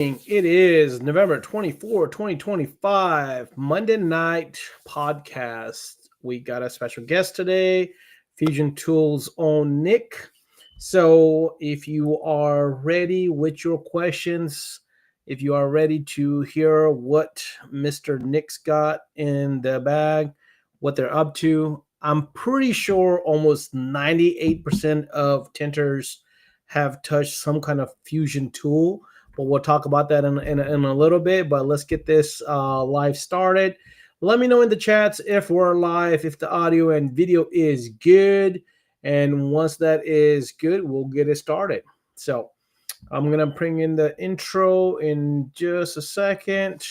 It is November 24, 2025, Monday night podcast. We got a special guest today, Fusion Tools own Nick. So, if you are ready with your questions, if you are ready to hear what Mr. Nick's got in the bag, what they're up to, I'm pretty sure almost 98% of tinters have touched some kind of Fusion tool, but we'll talk about that in a little bit. But let's get this live started. Let me know in the chats if we're live, if the audio and video is good. And once that is good, we'll get it started. So I'm going to bring in the intro in just a second.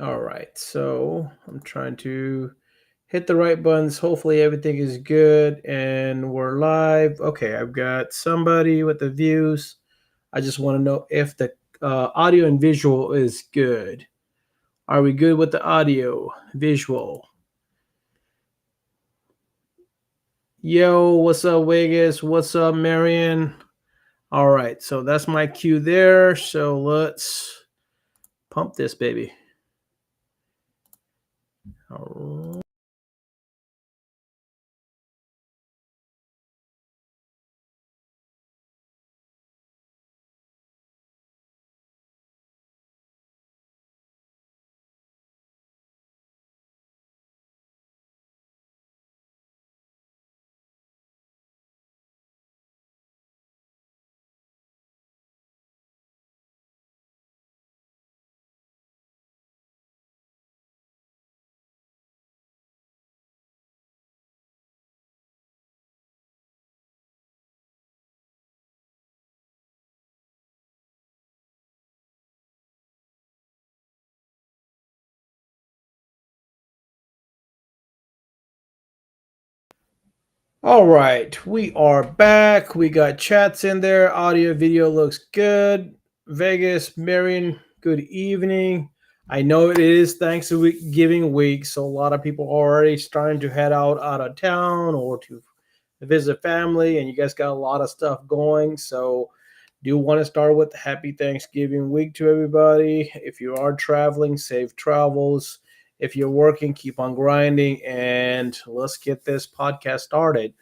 All right, so I'm trying to hit the right buttons. Hopefully everything is good and we're live. Okay, I've got somebody with the views. I just want to know if the audio and visual is good. Are we good with the audio, visual? Yo, what's up, Vegas? What's up, Marion? All right, so that's my cue there. So let's pump this baby. All right. All right, we are back. We got chats in there. Audio, video looks good. Vegas, Marion, good evening. I know it is Thanksgiving week, so a lot of people are already starting to head out of town or to visit family, and you guys got a lot of stuff going. So, do want to start with happy Thanksgiving week to everybody. If you are traveling, safe travels. If you're working, keep on grinding, and let's get this podcast started.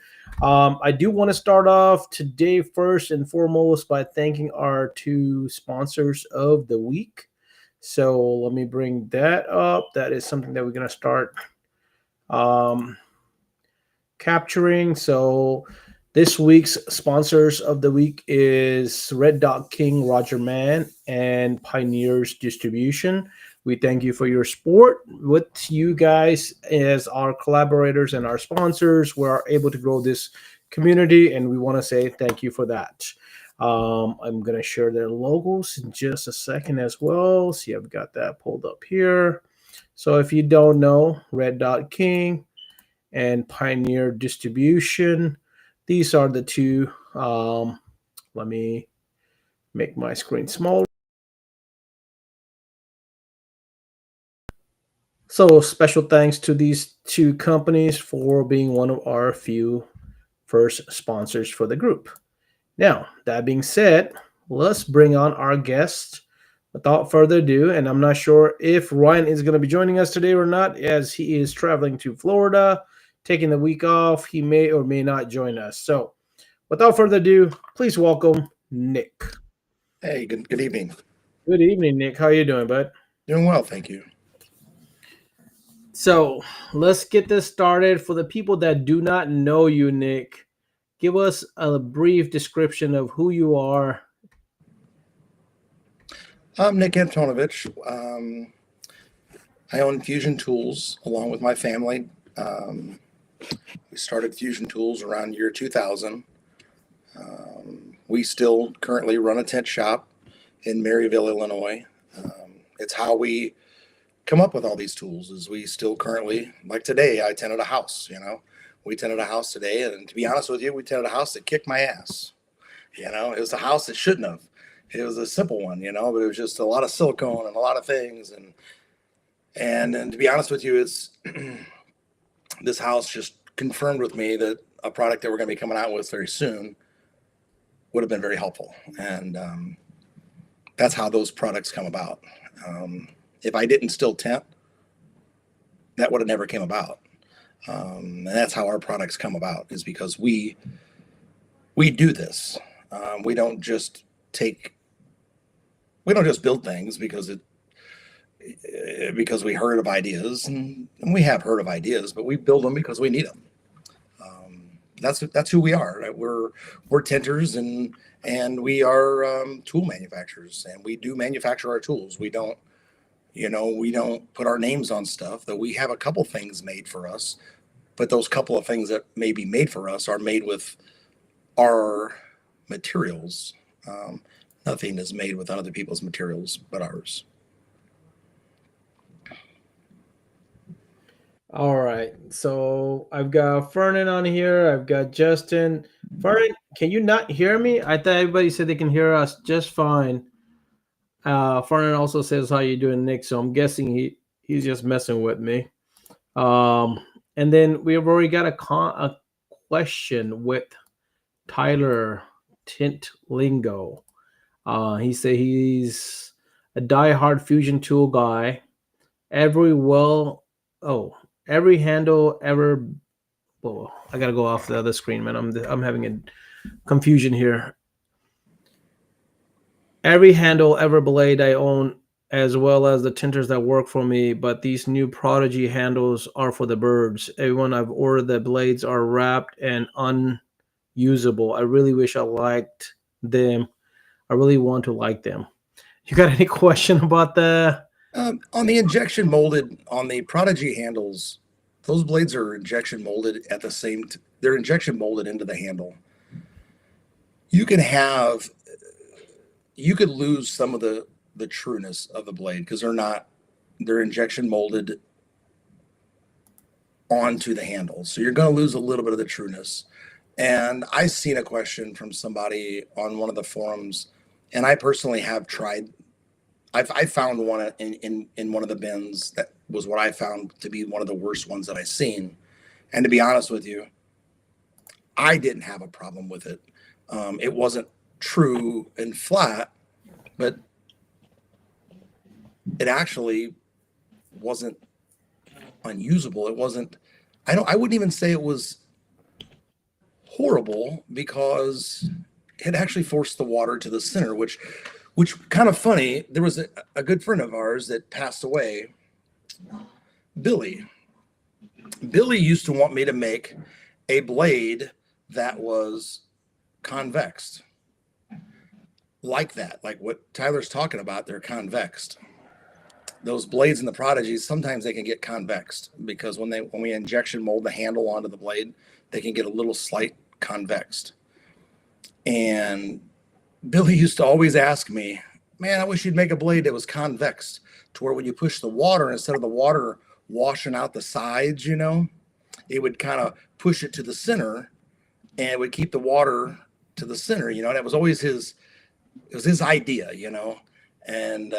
I do want to start off today first and foremost by thanking our two sponsors of the week. So let me bring that up. That is something that we're going to start um, capturing. So this week's sponsors of the week is Red Dot King, Roger Mann, and Pioneers Distribution. We thank you for your support. With you guys as our collaborators and our sponsors, we're able to grow this community, and we want to say thank you for that. I'm going to share their logos in just a second as well. See, I've got that pulled up here. So if you don't know, Red Dot King and Pioneer Distribution, these are the two. Let me make my screen smaller. So special thanks to these two companies for being one of our few first sponsors for the group. Now, that being said, let's bring on our guest without further ado. And I'm not sure if Ryan is going to be joining us today or not, as he is traveling to Florida, taking the week off. He may or may not join us. So, without further ado, please welcome Nick. Hey, good evening. Good evening, Nick. How you doing, bud? Doing well, thank you. So, let's get this started. For the people that do not know you, Nick, give us a brief description of who you are. I'm Nick Antonovich. I own Fusion Tools along with my family. We started Fusion Tools around year 2000. We still currently run a tent shop in Maryville, Illinois. It's how we come up with all these tools. Is we still currently, like today, I tented a house. We tented a house today, and to be honest with you, we tented a house that kicked my ass. It was a house that shouldn't have. It was a simple one, but it was just a lot of silicone and a lot of things, and to be honest with you, it's this house just confirmed with me that a product that we're going to be coming out with very soon would have been very helpful. And that's how those products come about. If I didn't still tint, that would have never came about. And that's how our products come about, is because we do this. We don't just build things because we heard of ideas, and we have heard of ideas, but we build them because we need them. That's who we are. Right? We're tinters, and we are tool manufacturers, and we do manufacture our tools. We don't put our names on stuff. That we have a couple things made for us, but those couple of things that may be made for us are made with our materials. Nothing is made with other people's materials but ours. All right. So I've got Fernan on here. I've got Justin. Fernan, can you not hear me? I thought everybody said they can hear us just fine. Fernan also says, how you doing, Nick? So I'm guessing he's just messing with me. And then we have already got a question with Tyler Tint Lingo. He said he's a diehard fusion tool guy. Every handle ever. Whoa, I gotta go off the other screen, man. I'm having a confusion here. Every handle ever blade I own, as well as the tinters that work for me, but these new Prodigy handles are for the birds. Everyone I've ordered, the blades are wrapped and unusable. I really wish I liked them. I really want to like them. You got any question about the? On the injection molded, on the Prodigy handles, those blades are injection molded at the same. They're injection molded into the handle. You could lose some of the trueness of the blade because they're injection molded onto the handle. So you're going to lose a little bit of the trueness. And I seen a question from somebody on one of the forums, and I personally have tried. I found one in one of the bins that was what I found to be one of the worst ones that I've seen. And to be honest with you, I didn't have a problem with it. It wasn't true and flat, but it actually wasn't unusable. It wasn't. I wouldn't even say it was horrible, because it actually forced the water to the center, which kind of funny. There was a good friend of ours that passed away, Billy. Billy used to want me to make a blade that was convexed, like that, like what Tyler's talking about. They're convexed. Those blades in the Prodigies, sometimes they can get convexed because when we injection mold the handle onto the blade, they can get a little slight convexed. And Billy used to always ask me, man, I wish you'd make a blade that was convex, to where when you push the water, instead of the water washing out the sides, it would kind of push it to the center, and it would keep the water to the center, and it was always his idea, and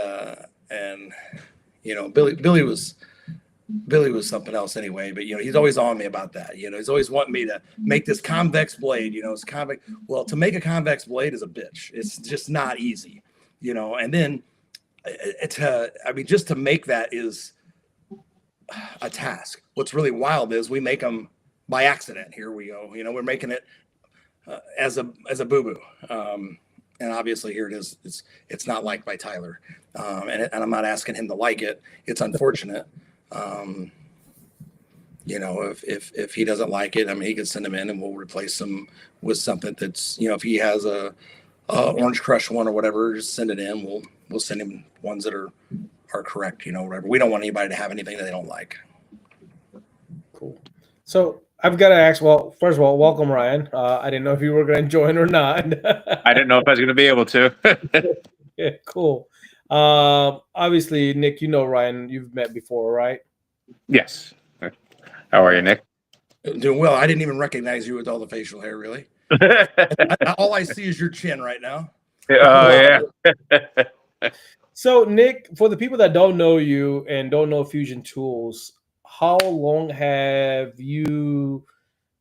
Billy was something else anyway, but he's always on me about that. He's always wanting me to make this convex blade. It's convex. Well, to make a convex blade is a bitch. It's just not easy, and then just to make that is a task. What's really wild is we make them by accident. Here we go. We're making it as a boo-boo. And obviously here it is. It's not liked by Tyler, and I'm not asking him to like it. It's unfortunate. If he doesn't like it, he can send them in, and we'll replace them with something that's, if he has a Orange Crush one or whatever, just send it in. We'll send him ones that are correct. Whatever. We don't want anybody to have anything that they don't like. Cool. So I've got to ask. Well, first of all, welcome, Ryan. I didn't know if you were going to join or not. I didn't know if I was going to be able to. Yeah, cool. Obviously, Nick, Ryan, you've met before, right? Yes. How are you, Nick? Doing well. I didn't even recognize you with all the facial hair, really. All I see is your chin right now. Oh, yeah. So, Nick, for the people that don't know you and don't know Fusion Tools, how long have you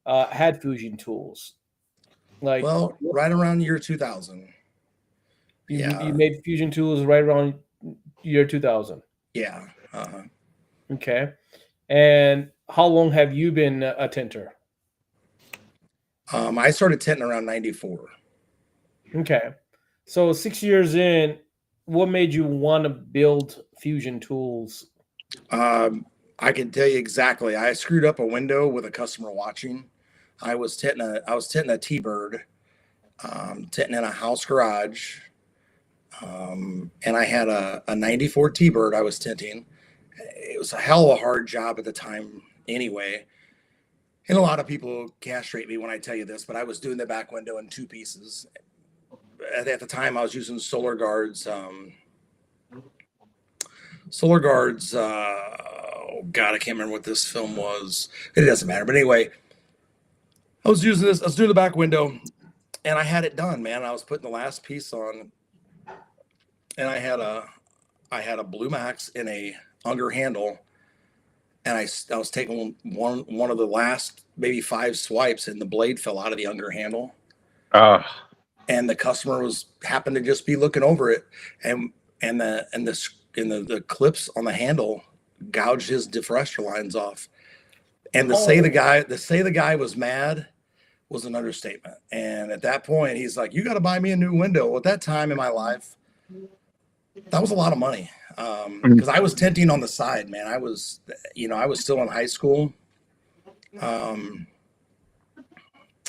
had fusion tools? Like Well, right around year 2000. you Yeah. made fusion tools right around year 2000. Yeah. Uh-huh. Okay. And how long have you been a tinter? I started tinting around 94. Okay. So 6 years in, what made you want to build fusion tools? I can tell you exactly. I screwed up a window with a customer watching. I was tinting a T-bird, tinting in a house garage. And I had a 94 T-bird I was tinting. It was a hell of a hard job at the time anyway. And a lot of people castrate me when I tell you this, but I was doing the back window in two pieces. At the time, I was using Solar Guards. Solar Guards. Oh God, I can't remember what this film was. It doesn't matter. But anyway, I was using this. I was doing the back window, and I had it done, man. I was putting the last piece on, and I had a Blue Max in a Unger handle, and I was taking one of the last maybe 5 swipes, and the blade fell out of the Unger handle. Oh, And the customer was happened to just be looking over it, and the clips on the handle gouged his differential lines off. And to say the guy was mad was an understatement. And at that point, he's like, "You got to buy me a new window." Well, at that time in my life, that was a lot of money, because I was tinting on the side, man. I was still in high school.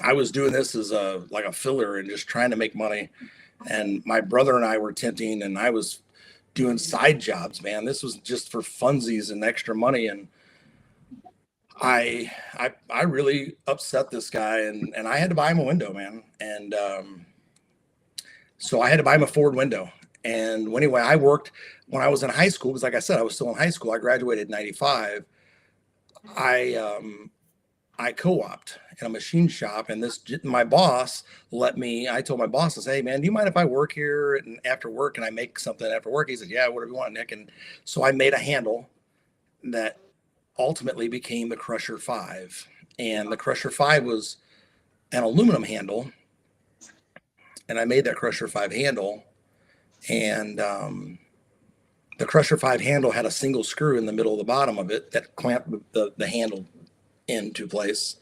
I was doing this as like a filler and just trying to make money. And my brother and I were tinting, and I was doing side jobs, man. This was just for funsies and extra money. And I really upset this guy, and I had to buy him a window, man. And so I had to buy him a Ford window. And anyway, I worked when I was in high school, because like I said, I was still in high school. I graduated in 95. I co-opted in a machine shop, and my boss I told my boss, I said, "Hey man, do you mind if I work here and after work, and I make something after work?" He said, "Yeah, whatever you want, Nick." And so I made a handle that ultimately became the Crusher 5. And the Crusher 5 was an aluminum handle, and I made that Crusher 5 handle. And the Crusher 5 handle had a single screw in the middle of the bottom of it that clamped the handle into place.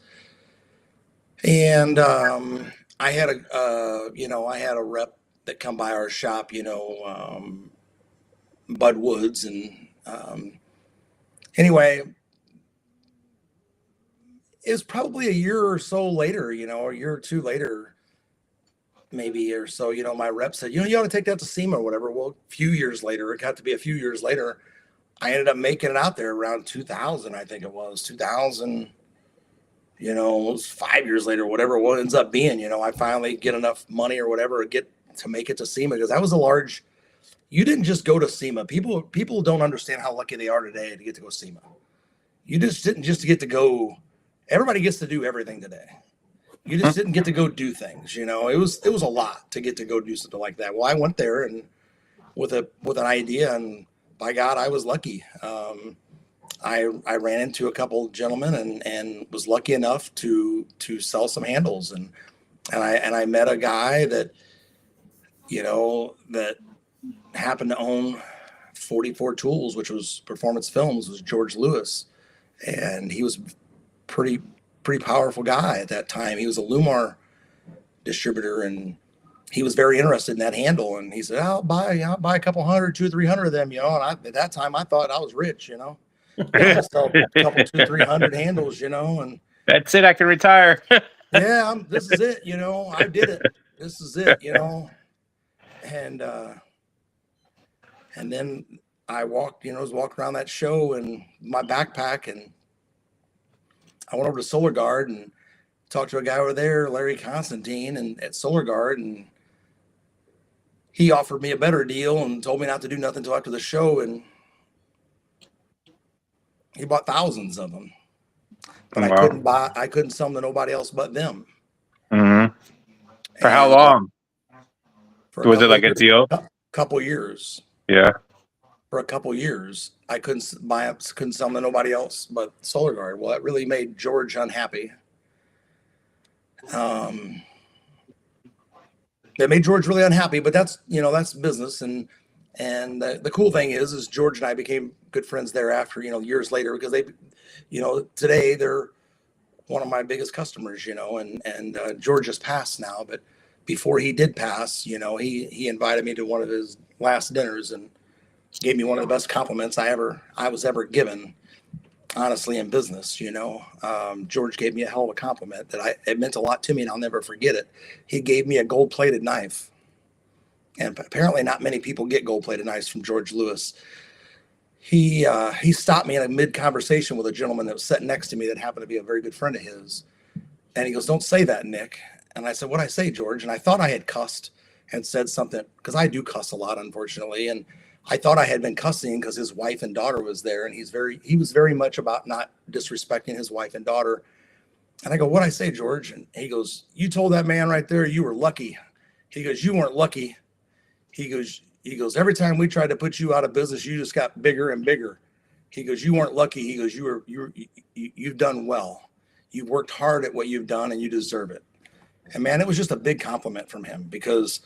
And I had a rep that come by our shop, Bud Woods. And anyway, it was probably a year or so later, a year or two later, maybe, or so, my rep said, "You ought to take that to SEMA or whatever." Well, a few years later, it got to be a few years later, I ended up making it out there around 2000. I think it was 2000. It was 5 years later, whatever it ends up being. I finally get enough money or whatever to get to make it to SEMA, because that was a large. You didn't just go to SEMA. People don't understand how lucky they are today to get to go SEMA. You just didn't just get to go. Everybody gets to do everything today. You just didn't get to go do things. It was a lot to get to go do something like that. Well, I went there and with an idea, and by God, I was lucky. I ran into a couple gentlemen and was lucky enough to sell some handles, and I met a guy that that happened to own 44 Tools, which was Performance Films, was George Lewis, and he was pretty powerful guy at that time. He was a Lumar distributor, and he was very interested in that handle, and he said, I'll buy a couple hundred, 200 or 300 of them, and at that time I thought I was rich, I'll sell a couple, 200, 300 handles, and that's it. I can retire. yeah, this is it, I did it. This is it, and then I walked, was walking around that show and my backpack, and I went over to Solar Guard and talked to a guy over there, Larry Constantine, and at Solar Guard, and he offered me a better deal and told me not to do nothing until after the show, and he bought thousands of them. But Wow. I couldn't sell them to nobody else but them. Mm-hmm. For how And, long? For Was it like a deal? Couple years. Yeah. For a couple years, I couldn't sell them to nobody else but Solar Guard. Well, that really made George unhappy. Um, that made George really unhappy, but that's, that's business. And the cool thing is George and I became good friends thereafter, years later, because they, today they're one of my biggest customers, and George has passed now, but before he did pass, he invited me to one of his last dinners and gave me one of the best compliments I was ever given, honestly, in business. George gave me a hell of a compliment it meant a lot to me, and I'll never forget it. He gave me a gold-plated knife, and apparently not many people get gold-plated knives from George Lewis. He stopped me in a mid-conversation with a gentleman that was sitting next to me that happened to be a very good friend of his, and he goes, "Don't say that, Nick." And I said, "What'd I say, George?" And I thought I had cussed and said something, because I do cuss a lot, unfortunately, and I thought I had been cussing because his wife and daughter was there, and he was very much about not disrespecting his wife and daughter. And I go, "What'd I say, George?" And he goes, "You told that man right there you were lucky." He goes, "You weren't lucky." He goes, "Every time we tried to put you out of business, you just got bigger and bigger." He goes, "You weren't lucky." He goes, "You've done well. You've worked hard at what you've done, and you deserve it." And man, it was just a big compliment from him, because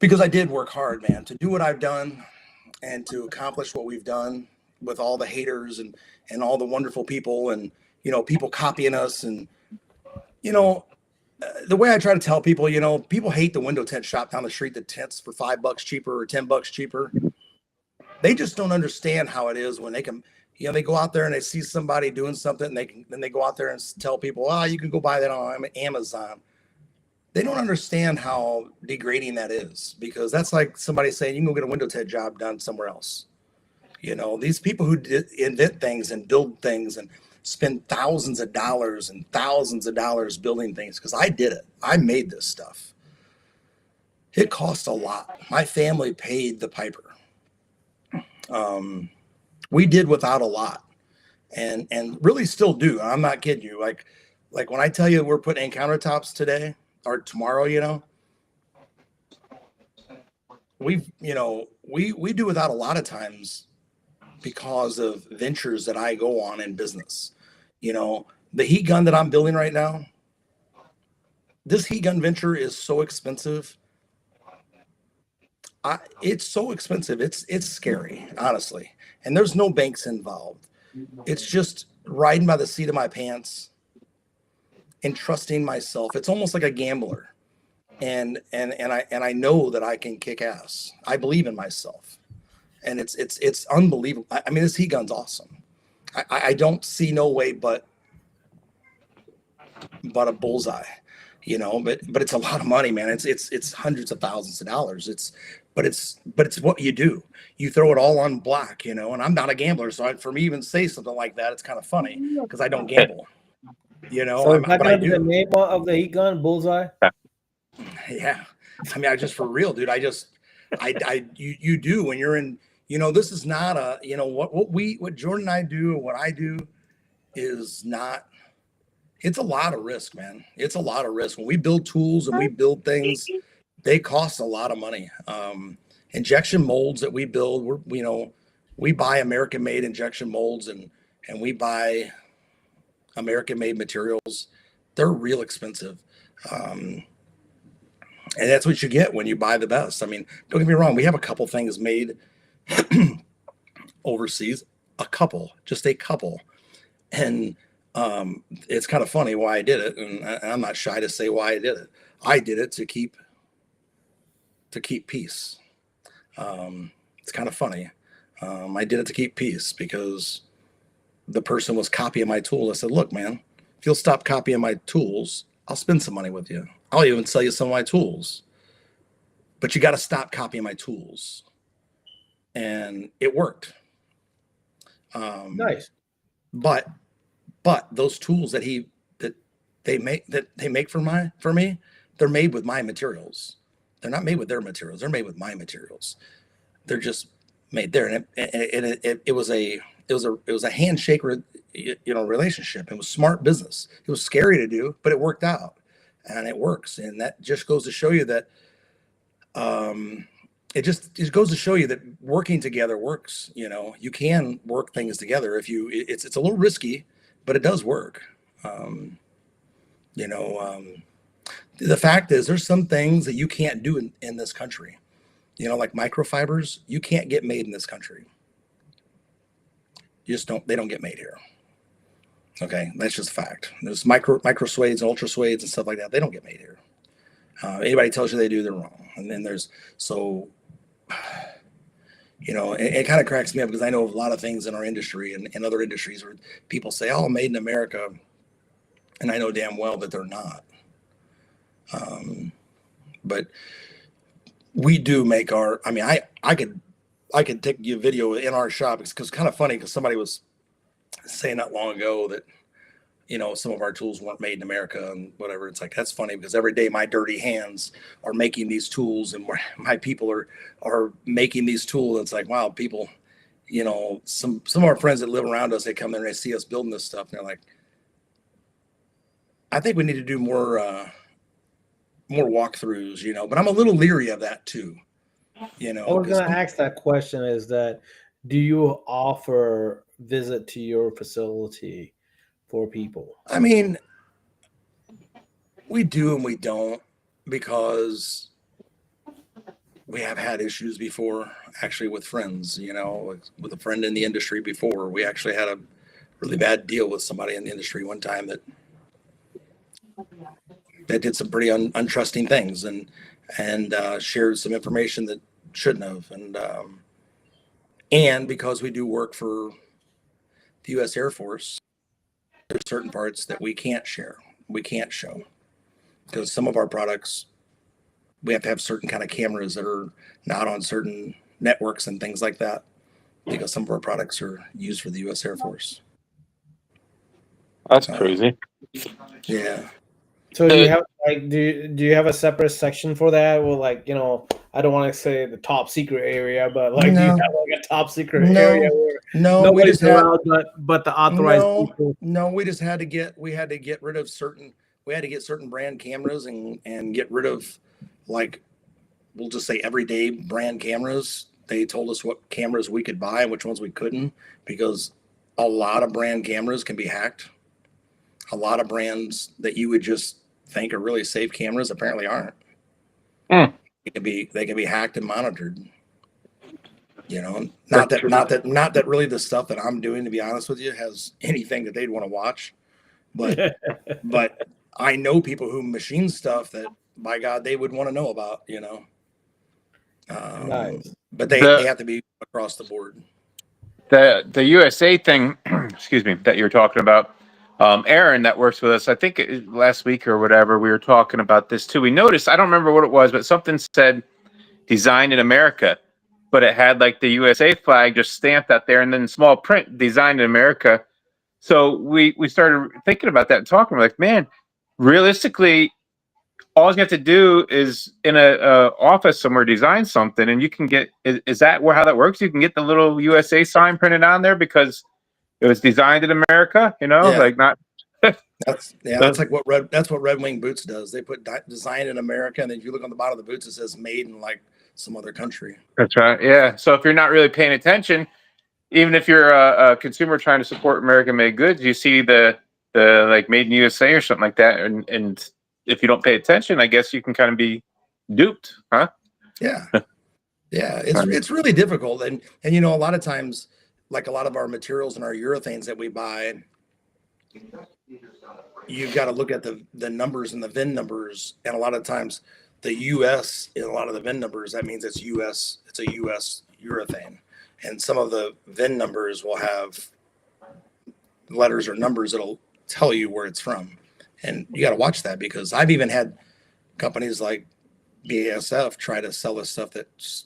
I did work hard, man, to do what I've done and to accomplish what we've done, with all the haters and all the wonderful people, and, people copying us. And, the way I try to tell people, people hate the window tint shop down the street that tints for $5 cheaper or $10 cheaper. They just don't understand how it is when they can, they go out there and they see somebody doing something, and then they go out there and tell people, "Oh, you can go buy that on Amazon." They don't understand how degrading that is, because that's like somebody saying you can go get a window tint job done somewhere else. These people who invent things and build things and spend thousands of dollars and thousands of dollars building things, because I did it. I made this stuff. It cost a lot. My family paid the piper. We did without a lot, and really still do. I'm not kidding you. Like when I tell you we're putting in countertops today or tomorrow, we do without a lot of times, because of ventures that I go on in business. The heat gun that I'm building right now, this heat gun venture is so expensive. It's so expensive. It's scary, honestly. And there's no banks involved. It's just riding by the seat of my pants and trusting myself. It's almost like a gambler. And I know that I can kick ass. I believe in myself. And it's unbelievable. I mean, this heat gun's awesome. I don't see no way but a bullseye, but it's a lot of money, man. It's hundreds of thousands of dollars. But it's what you do. You throw it all on black, and I'm not a gambler. So for me even say something like that, it's kind of funny, because I don't gamble, So is that but I gonna be the do. name of the heat gun, Bullseye? Yeah. I mean, I just, for real, dude, you do when you're in, this is not a, what Jordan and I do, and what I do is not, it's a lot of risk, man. It's a lot of risk. When we build tools and we build things, they cost a lot of money. Injection molds that we build, we buy American made injection molds, and we buy American made materials. They're real expensive. And that's what you get when you buy the best. I mean, don't get me wrong. We have a couple things made overseas, just a couple. And it's kind of funny why I did it. And I'm not shy to say why I did it. I did it to keep peace. It's kind of funny. I did it to keep peace, because the person was copying my tool. I said, "Look, man, if you'll stop copying my tools, I'll spend some money with you. I'll even sell you some of my tools. But you got to stop copying my tools." And it worked. Nice. But those tools that they make for me, they're made with my materials. They're not made with their materials. They're made with my materials. They're just made there. And it was a handshake, relationship. It was smart business. It was scary to do, but it worked out, and it works. And that just goes to show you that, it goes to show you that working together works. You can work things together. It's a little risky, but it does work. You know, the fact is, there's some things that you can't do in this country. You know, like microfibers, you can't get made in this country. You just don't. They don't get made here. Okay, that's just a fact. There's micro suedes and ultra suedes and stuff like that. They don't get made here. Anybody tells you they do, they're wrong. And then there's so, you know, it kind of cracks me up because I know of a lot of things in our industry and other industries where people say, "Oh, made in America," and I know damn well that they're not. But we do make our. I mean, I could take you a video in our shop because it's kind of funny because somebody was saying not long ago that, you know, some of our tools weren't made in America and whatever. It's like, that's funny because every day my dirty hands are making these tools and my people are making these tools. It's like, wow, people, you know, some of our friends that live around us, they come in and they see us building this stuff. And they're like, I think we need to do more walkthroughs, you know, but I'm a little leery of that too. You know, I was going to ask that question is that, do you offer visit to your facility for people? I mean, we do and we don't, because we have had issues before, actually with friends, you know, with a friend in the industry before. We actually had a really bad deal with somebody in the industry one time that did some pretty untrusting things and shared some information that shouldn't have. And because we do work for the U.S. Air Force, there's certain parts that we can't share, we can't show, because some of our products, we have to have certain kind of cameras that are not on certain networks and things like that, because some of our products are used for the U.S. Air Force. That's crazy. Yeah. So do you have like do you have a separate section for that? Well, like, you know, I don't want to say the top secret area, but like, do you have like a top secret area where nobody's allowed but the authorized people? No, we just had to get rid of certain brand cameras and get rid of, like, we'll just say everyday brand cameras. They told us what cameras we could buy and which ones we couldn't, because a lot of brand cameras can be hacked. A lot of brands that you would just think are really safe cameras apparently aren't. They can be hacked and monitored. You know, not that really the stuff that I'm doing, to be honest with you, has anything that they'd want to watch. But but I know people who machine stuff that, by God, they would want to know about, you know. Nice. But they have to be across the board. The USA thing, excuse me, that you're talking about, Aaron that works with us, I think last week or whatever, we were talking about this too. We noticed, I don't remember what it was, but something said designed in America, but it had like the USA flag just stamped out there and then small print designed in America. So we started thinking about that and talking. We're like, man, realistically, all you have to do is in a office somewhere design something, and you can get. Is that how that works? You can get the little USA sign printed on there because it was designed in America. You know, like not. That's like what Red Wing Boots does. They put design in America, and then if you look on the bottom of the boots, it says made in like some other country. That's right. Yeah. So if you're not really paying attention, even if you're a consumer trying to support American-made goods, you see the like made in USA or something like that, and if you don't pay attention, I guess you can kind of be duped, huh? Yeah. Yeah. It's really difficult. And you know, a lot of times, like a lot of our materials and our urethanes that we buy, you've got to look at the numbers and the VIN numbers. And a lot of times the US in a lot of the VIN numbers, that means it's a US urethane. And some of the VIN numbers will have letters or numbers that'll tell you where it's from. And you got to watch that, because I've even had companies like BASF try to sell us stuff that's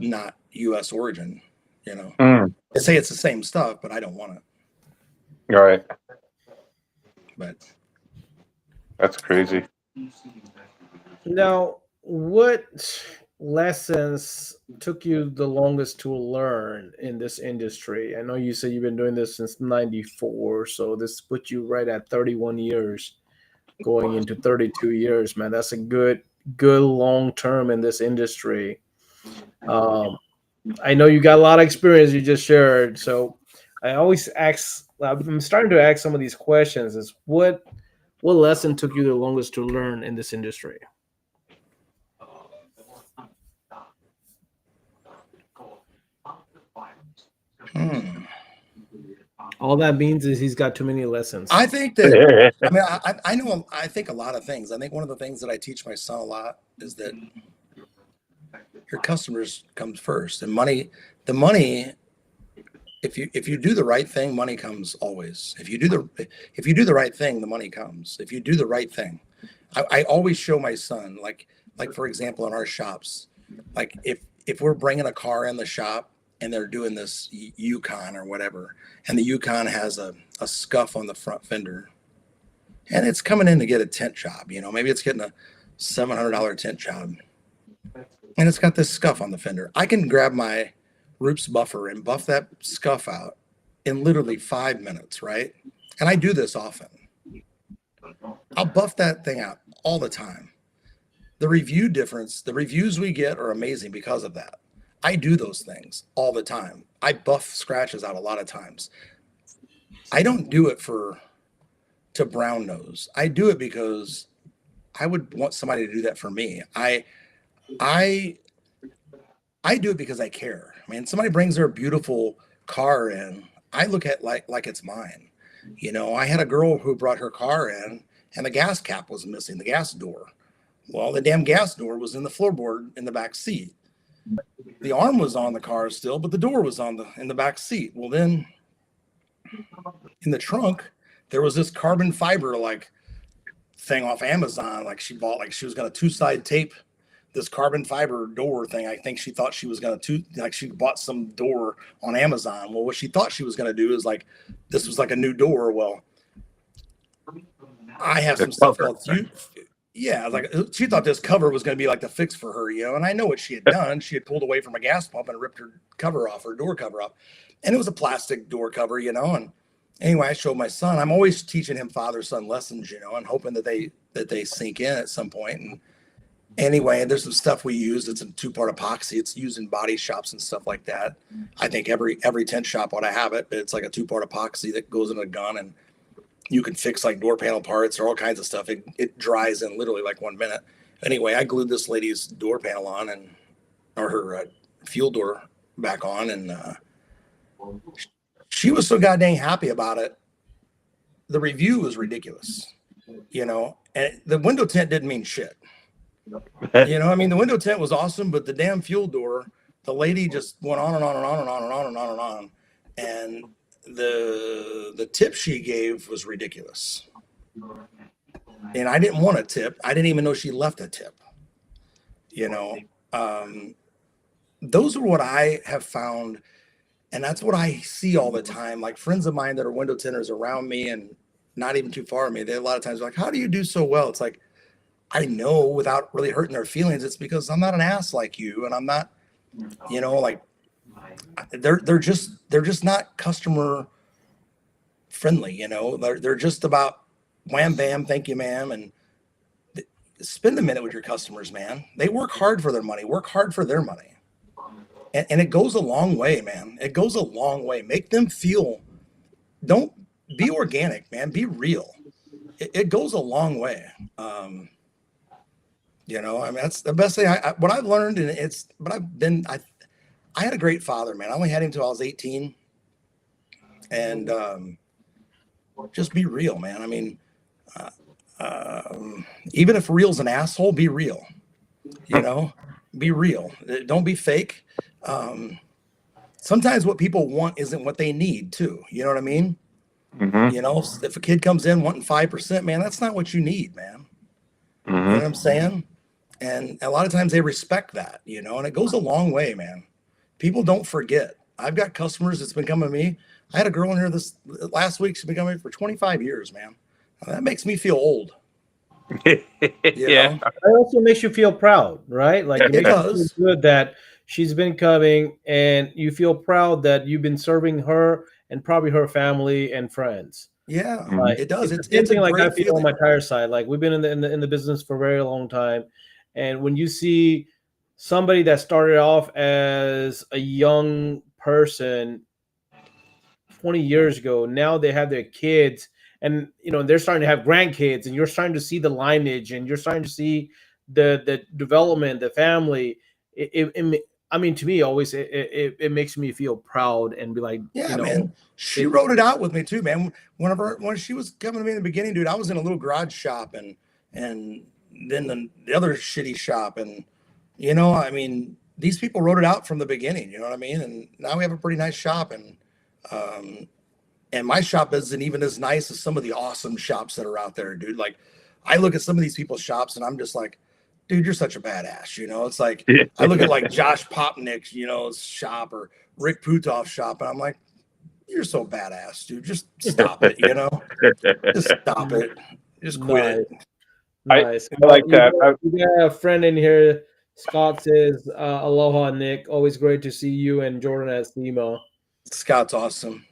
not U.S. origin. You know, they say it's the same stuff, but I don't want it. All right. But that's crazy. Now, what lessons took you the longest to learn in this industry? I know you said you've been doing this since '94, so this puts you right at 31 years. Going into 32 years, man, that's a good long term in this industry. I know you got a lot of experience you just shared, so I always ask. I'm starting to ask some of these questions: is what What lesson took you the longest to learn in this industry? Hmm. All that means is he's got too many lessons. I think that, I mean, I know, I think a lot of things. I think one of the things that I teach my son a lot is that your customers comes first, and the money, if you do the right thing, money comes always. If you do the right thing, the money comes. If you do the right thing, I always show my son, like for example, in our shops, like if we're bringing a car in the shop and they're doing this Yukon or whatever, and the Yukon has a scuff on the front fender, and it's coming in to get a tint job, you know, maybe it's getting a $700 tint job, and it's got this scuff on the fender. I can grab my Roops buffer and buff that scuff out in literally 5 minutes, right? And I do this often. I'll buff that thing out all the time. The reviews we get are amazing because of that. I do those things all the time. I buff scratches out a lot of times. I don't do it to brown nose. I do it because I would want somebody to do that for me. I do it because I care. I mean, somebody brings their beautiful car in, I look at like it's mine. You know, I had a girl who brought her car in and the gas cap was missing, the gas door. Well, the damn gas door was in the floorboard in the back seat. The arm was on the car still, but the door was in the back seat. Well, then in the trunk, there was this carbon fiber like thing off Amazon. Like she bought, like she was going to two-side tape this carbon fiber door thing. I think she thought she was going to like she bought some door on Amazon. Well, what she thought she was going to do is like, this was like a new door. Well, I have some stuff called yeah, like she thought this cover was going to be like the fix for her, you know, and I know what she had done. She had pulled away from a gas pump and ripped her cover off, her door cover off, and it was a plastic door cover, you know. And anyway, I showed my son. I'm always teaching him father-son lessons, you know, and hoping that they sink in at some point. And anyway, there's some stuff we use. It's a two-part epoxy. It's used in body shops and stuff like that. I think every tint shop ought to have it. It's like a two-part epoxy that goes in a gun, and you can fix like door panel parts or all kinds of stuff. It dries in literally like 1 minute. Anyway, I glued this lady's door panel on or her fuel door back on, and she was so goddamn happy about it. The review was ridiculous, you know, and the window tint didn't mean shit. You know, I mean, the window tint was awesome, but the damn fuel door, the lady just went on and on and on and on and on and on and on. And the tip she gave was ridiculous. And I didn't want a tip. I didn't even know she left a tip. You know, those are what I have found. And that's what I see all the time. Like friends of mine that are window tinters around me and not even too far from me, they a lot of times are like, how do you do so well? It's like, I know without really hurting their feelings, it's because I'm not an ass like you. And I'm not, you know, like they're just not customer friendly, you know. They're just about wham bam, thank you, ma'am, and spend a minute with your customers, man. They work hard for their money. Work hard for their money, and it goes a long way, man. It goes a long way. Make them feel. Don't be organic, man. Be real. It goes a long way. You know, I mean, that's the best thing. What I've learned, and I had a great father, man. I only had him till I was 18, and just be real, man. I mean, even if real's an asshole, be real. You know, be real. Don't be fake. Sometimes what people want isn't what they need, too. You know what I mean? Mm-hmm. You know, if a kid comes in wanting 5%, man, that's not what you need, man. Mm-hmm. You know what I'm saying? And a lot of times they respect that, you know, and it goes a long way, man. People don't forget. I've got customers that's been coming to me. I had a girl in here this last week. She's been coming for 25 years, man. Now, that makes me feel old. Yeah. It also makes you feel proud, right? Like it makes you feel good that she's been coming, and you feel proud that you've been serving her and probably her family and friends. Yeah, Like, it does. It's the same thing like I feel feeling on my tire side. Like we've been in the business for a very long time, and when you see somebody that started off as a young person 20 years ago, now they have their kids and they're starting to have grandkids, and you're starting to see the lineage, and you're starting to see the development, the family. I mean, to me, always it makes me feel proud and be like, Yeah, man. She wrote it out with me too, man. When she was coming to me in the beginning, dude, I was in a little garage shop and then the other shitty shop, and I mean, these people wrote it out from the beginning. You know what I mean? And now we have a pretty nice shop, um, and my shop isn't even as nice as some of the awesome shops that are out there, dude. Like, I look at some of these people's shops, and I'm just like, dude, you're such a badass. It's like I look at like Josh Popnick's, shop, or Rick Putoff's shop, and I'm like, you're so badass, dude. Just stop it, Just stop it. Just quit it. Nice. I like that. You got a friend in here. Scott says, "Aloha, Nick. Always great to see you and Jordan at SEMA." Scott's awesome.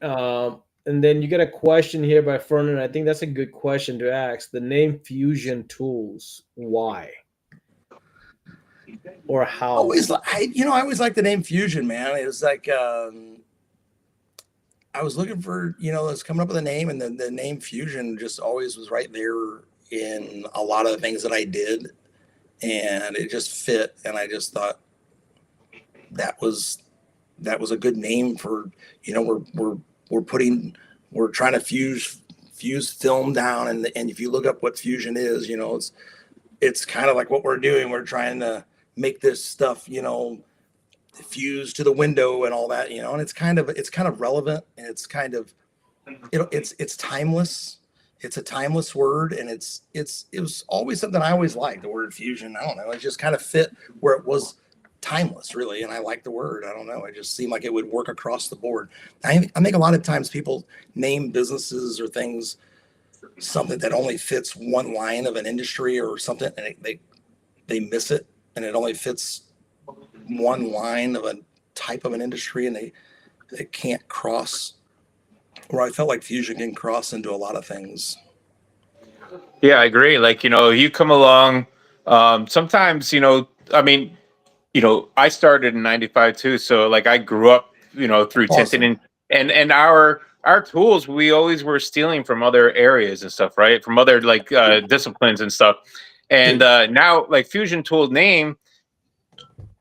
And then you get a question here by Fernan. I think that's a good question to ask. The name Fusion Tools, why? Or how? I always like the name Fusion, man. It was like I was looking for, I was coming up with a name, and the name Fusion just always was right there in a lot of the things that I did, and it just fit. And I just thought that was a good name for, we're trying to fuse film down, and if you look up what fusion is, it's kind of like what we're doing. We're trying to make this stuff, fuse to the window and all that, and it's kind of relevant, and it's kind of, it's timeless. It's a timeless word, and it was always something I always liked, the word fusion. I don't know, it just kind of fit where it was timeless, really, and I like the word. I don't know, it just seemed like it would work across the board. I think a lot of times people name businesses or things something that only fits one line of an industry or something, and they miss it, and it only fits one line of a type of an industry, and they can't cross. Where I felt like fusion can cross into a lot of things. Yeah, I agree. Like, you come along, sometimes, I mean, I started in 95 too. So like I grew up, through Awesome. tinting, and our tools, we always were stealing from other areas and stuff, right? From other like disciplines and stuff. And now like Fusion Tool name,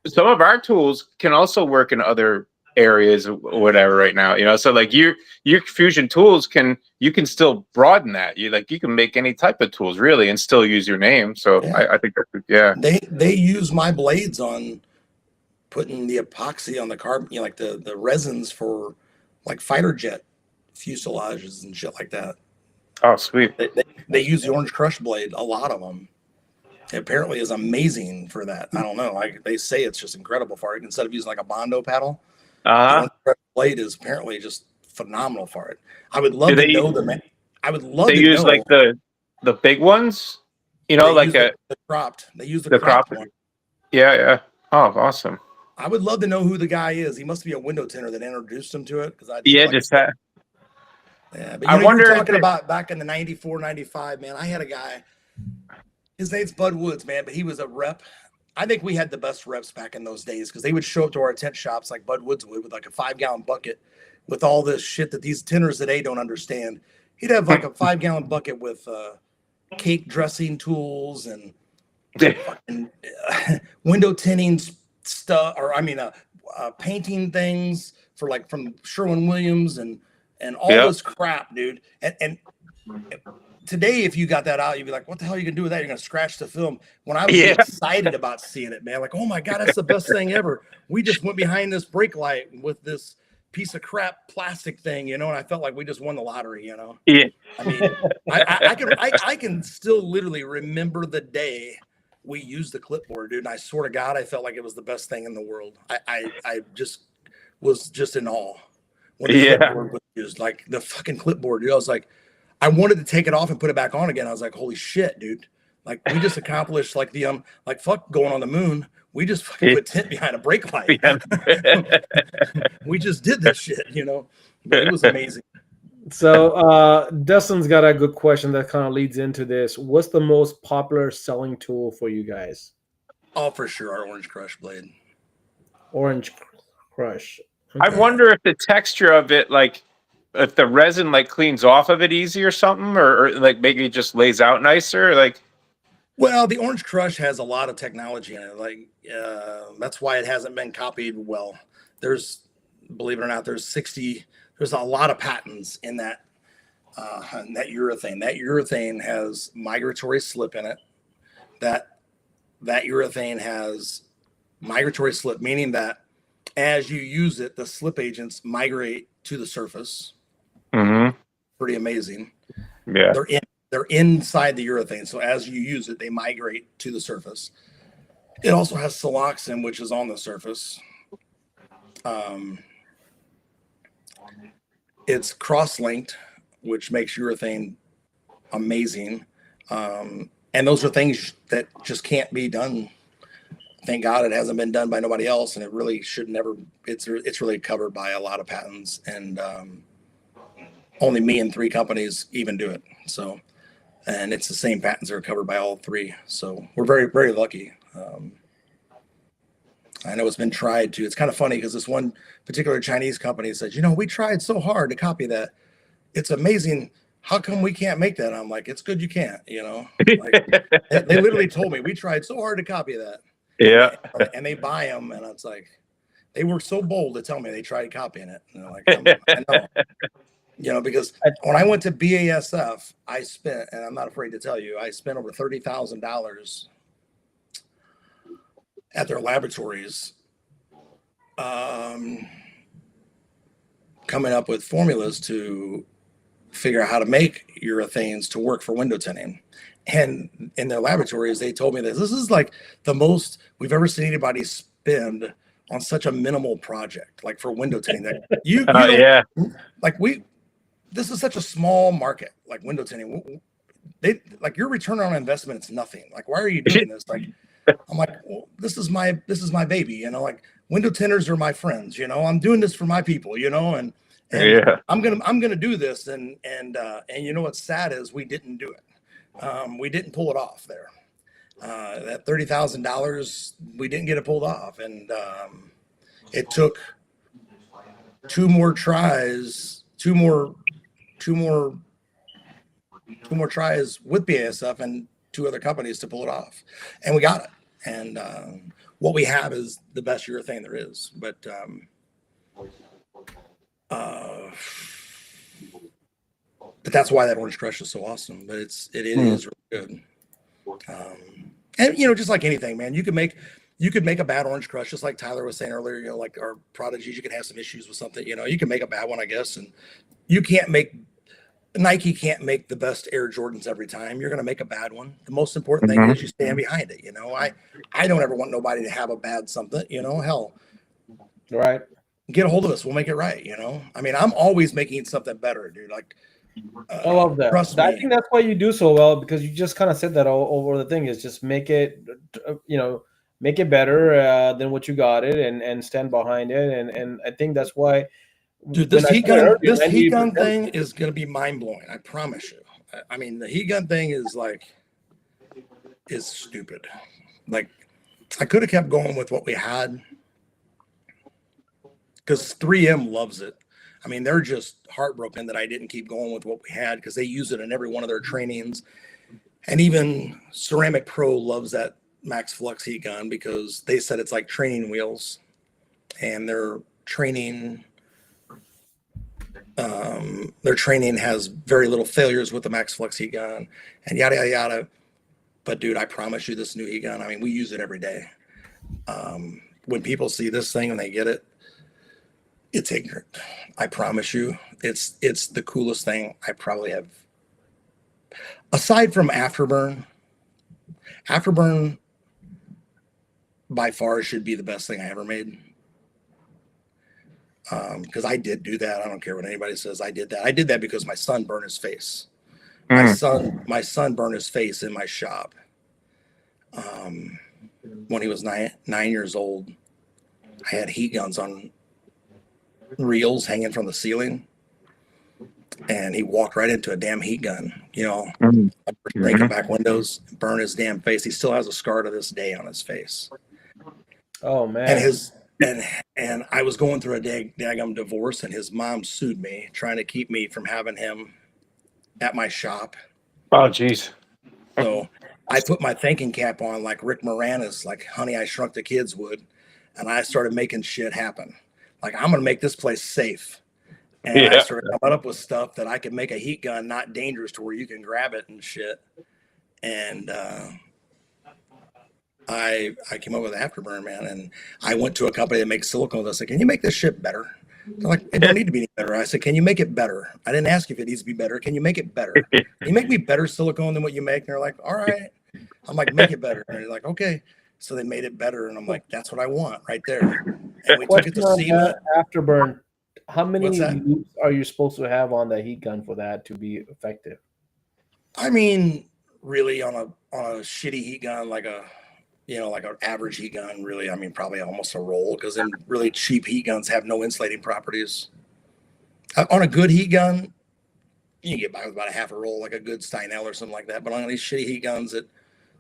some of our tools can also work in other areas or whatever right now, so like your Fusion tools you can still broaden that. You can make any type of tools really and still use your name. So Yeah. I think that's They use my blades on putting the epoxy on the carbon, like the resins for like fighter jet fuselages and shit like that. Oh, sweet. They use the Orange Crush blade, a lot of them. It apparently is amazing for that. I don't know. Like they say it's just incredible for it. Instead of using like a Bondo paddle, the Orange Crush blade is apparently just phenomenal for it. I would love to know the. I would love to know. They use like the big ones, like the cropped. They use the cropped one. Yeah. Oh, awesome. I would love to know who the guy is. He must be a window tinner that introduced him to it. But I wonder, you were talking about back in the 94, 95, man. I had a guy. His name's Bud Woods, man, but he was a rep. I think we had the best reps back in those days because they would show up to our tent shops like Bud Woods would with like a 5-gallon bucket with all this shit that these tinners today don't understand. He'd have like a 5-gallon bucket with cake dressing tools and fucking, window tinting stuff, or painting things for like from Sherwin-Williams and all this crap, dude. And today, if you got that out, you'd be like, what the hell are you gonna do with that? You're gonna scratch the film. When I was excited about seeing it, man, like, oh my God, that's the best thing ever. We just went behind this brake light with this piece of crap plastic thing, and I felt like we just won the lottery, Yeah. I mean, I can still literally remember the day we used the clipboard, dude. And I swear to God, I felt like it was the best thing in the world. I just was just in awe when the clipboard was used, like the fucking clipboard, dude. I was like, I wanted to take it off and put it back on again. I was like, holy shit, dude. Like we just accomplished like the like fuck going on the moon. We just fucking put tint behind a brake light. We just did this shit, But it was amazing. So Dustin's got a good question that kind of leads into this. What's the most popular selling tool for you guys? Oh, for sure, our Orange Crush blade. Orange Crush. Okay. I wonder if the texture of it, like, if the resin like cleans off of it easy or something, or like maybe it just lays out nicer? Like, Well, the Orange Crush has a lot of technology in it. Like that's why it hasn't been copied well. There's, believe it or not, there's a lot of patents in that urethane. That urethane has migratory slip in it. That urethane has migratory slip, meaning that as you use it, the slip agents migrate to the surface. Pretty amazing. Yeah. They're inside the urethane. So as you use it, they migrate to the surface. It also has siloxane, which is on the surface. It's cross-linked, which makes urethane amazing. And those are things that just can't be done. Thank God it hasn't been done by nobody else, and it really should never. It's really covered by a lot of patents, and only me and 3 companies even do it. So, and it's the same patents that are covered by all 3. So we're very, very lucky. I know it's been tried to. It's kind of funny because this one particular Chinese company says, we tried so hard to copy that. It's amazing. How come we can't make that? I'm like, it's good you can't, Like, they literally told me, we tried so hard to copy that. Yeah. And they buy them, and it's like, they were so bold to tell me they tried copying it. And they're like, I know. Because when I went to BASF, I spent, and I'm not afraid to tell you, I spent over $30,000 at their laboratories coming up with formulas to figure out how to make urethanes to work for window tinting. And in their laboratories, they told me this is like the most we've ever seen anybody spend on such a minimal project, like for window tinting. That this is such a small market, like window tinting. They like your return on investment, it's nothing. Like, why are you doing this? Like, I'm like, well, this is my baby, like window tinters are my friends, I'm doing this for my people, and I'm gonna do this, and what's sad is we didn't do it. We didn't pull it off there. That $30,000, we didn't get it pulled off, and it took 2 more tries, 2 more tries with BASF and 2 other companies to pull it off, and we got it. And what we have is the best urethane there is, but that's why that Orange Crush is so awesome. But it is really good. And just like anything, man, you could make a bad Orange Crush, just like Tyler was saying earlier. Like our prodigies, you could have some issues with something. You can make a bad one, I guess, and Nike can't make the best Air Jordans every time. You're going to make a bad one. The most important thing is you stand behind it. I don't ever want nobody to have a bad something. Hell, right. Get a hold of us. We'll make it right. I mean, I'm always making something better, dude. Like, I love that. I think that's why you do so well, because you just kind of said that all over the thing is just make it, make it better than what you got it, and stand behind it. And I think that's why. Dude, this heat gun thing is going to be mind blowing. I promise you. I mean, the heat gun thing is stupid. Like, I could have kept going with what we had, because 3M loves it. I mean, they're just heartbroken that I didn't keep going with what we had, because they use it in every one of their trainings. And even Ceramic Pro loves that Max Flux heat gun, because they said it's like training wheels, and their training has very little failures with the Max Flux heat gun, and yada yada yada. But dude, I promise you, this new heat gun, I mean, we use it every day. When people see this thing and they get it, it's ignorant. I promise you, it's the coolest thing I probably have, aside from Afterburn. Afterburn by far should be the best thing I ever made. Because I did do that. I don't care what anybody says. I did that. I did that because my son burned his face. My son burned his face in my shop when he was nine years old. I had heat guns on reels hanging from the ceiling, and he walked right into a damn heat gun. Breaking back windows, burn his damn face. He still has a scar to this day on his face. Oh man! And and I was going through a daggum divorce, and his mom sued me, trying to keep me from having him at my shop. Oh, geez. So I put my thinking cap on like Rick Moranis, like Honey, I Shrunk the Kids would, and I started making shit happen. Like, I'm gonna make this place safe. And I Yeah. started coming up with stuff that I could make a heat gun not dangerous to where you can grab it and shit. And I came up with Afterburn, man. And I went to a company that makes silicones. I said, "Can you make this shit better?" They're like, "It don't need to be any better." I said, "Can you make it better?" I didn't ask if it needs to be better. Can you make it better? Can you make me better silicone than what you make? And they're like, "All right." I'm like, "Make it better." And they're like, "Okay." So they made it better, and I'm like, "That's what I want right there." And we took it Question to on SEMA. that afterburn. How many What's that? loops are you supposed to have on the heat gun for that to be effective? I mean, really, on a shitty heat gun, like a like an average heat gun, really, I mean, probably almost a roll, because then really cheap heat guns have no insulating properties. On a good heat gun, you can get by with about a half a roll, like a good Steinel or something like that. But on these shitty heat guns,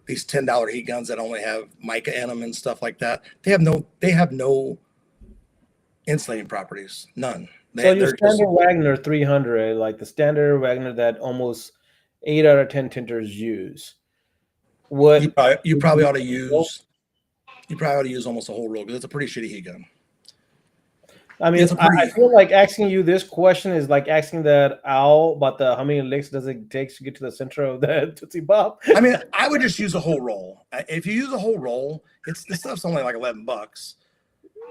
these $10 heat guns that only have mica in them and stuff like that, they have no insulating properties, none. So your They're just standard Wagner 300, like the standard Wagner that almost 8 out of 10 tinters use, you what probably, you would probably you ought to use you probably ought to use almost a whole roll, because it's a pretty shitty heat gun. I mean, It's a I pretty feel like asking you this question is like asking that owl about the how many licks does it take to get to the center of the Tootsie Pop? I mean, I would just use a whole roll. If you use a whole roll, the stuff's only like $11.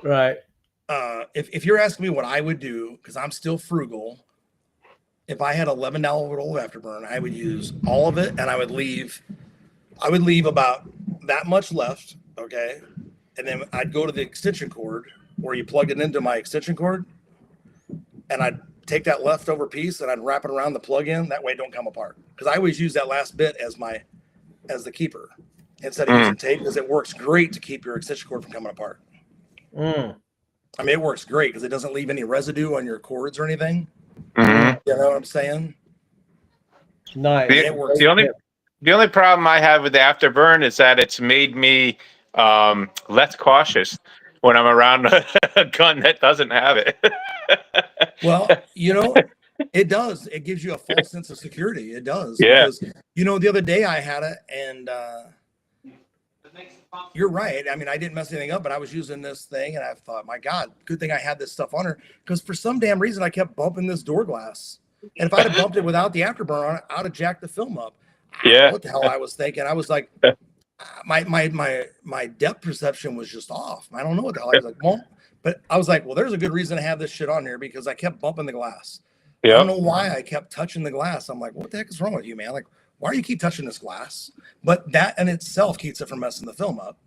Right. If you're asking me what I would do, because I'm still frugal, if I had $11 roll of Afterburn, I would use all of it, and I would leave about that much left, okay? And then I'd go to the extension cord where you plug it into my extension cord, and I'd take that leftover piece and I'd wrap it around the plug-in. That way it don't come apart. Because I always use that last bit as the keeper instead of using tape, because it works great to keep your extension cord from coming apart. Mm. I mean, it works great because it doesn't leave any residue on your cords or anything. Mhm. You know what I'm saying? Nice. The, It works. the only problem I have with the Afterburn is that it's made me less cautious when I'm around a gun that doesn't have it. Well, it does. It gives you a false sense of security. It does. Yeah. Because, the other day I had it, and you're right. I mean, I didn't mess anything up, but I was using this thing, and I thought, my God, good thing I had this stuff on her, because for some damn reason I kept bumping this door glass. And if I'd have bumped it without the Afterburn on it, I'd have jacked the film up. I don't know what the hell I was thinking. I was like, my depth perception was just off. I don't know what the hell I was like. Well, but I was like, well, there's a good reason to have this shit on here, because I kept bumping the glass. I don't know why I kept touching the glass. I'm like, what the heck is wrong with you, man? Like, why do you keep touching this glass? But that in itself keeps it from messing the film up.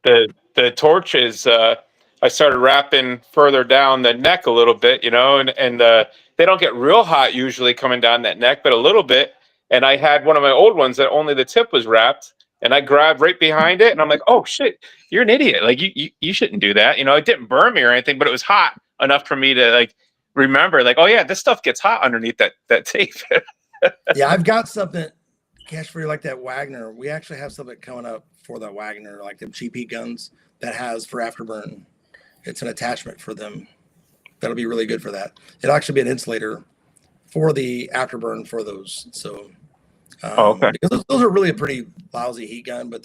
The torch is I started wrapping further down the neck a little bit, and they don't get real hot usually coming down that neck, but a little bit. And I had one of my old ones that only the tip was wrapped, and I grabbed right behind it, and I'm like, oh shit, you're an idiot. Like you shouldn't do that. It didn't burn me or anything, but it was hot enough for me to like remember, like, oh yeah, this stuff gets hot underneath that tape. Yeah, I've got something, cash for you, like that Wagner. We actually have something coming up for that Wagner, like them cheap heat guns that has for Afterburn. It's an attachment for them. That'll be really good for that. It'll actually be an insulator for the Afterburn for those. So, Okay. because those are really a pretty lousy heat gun, but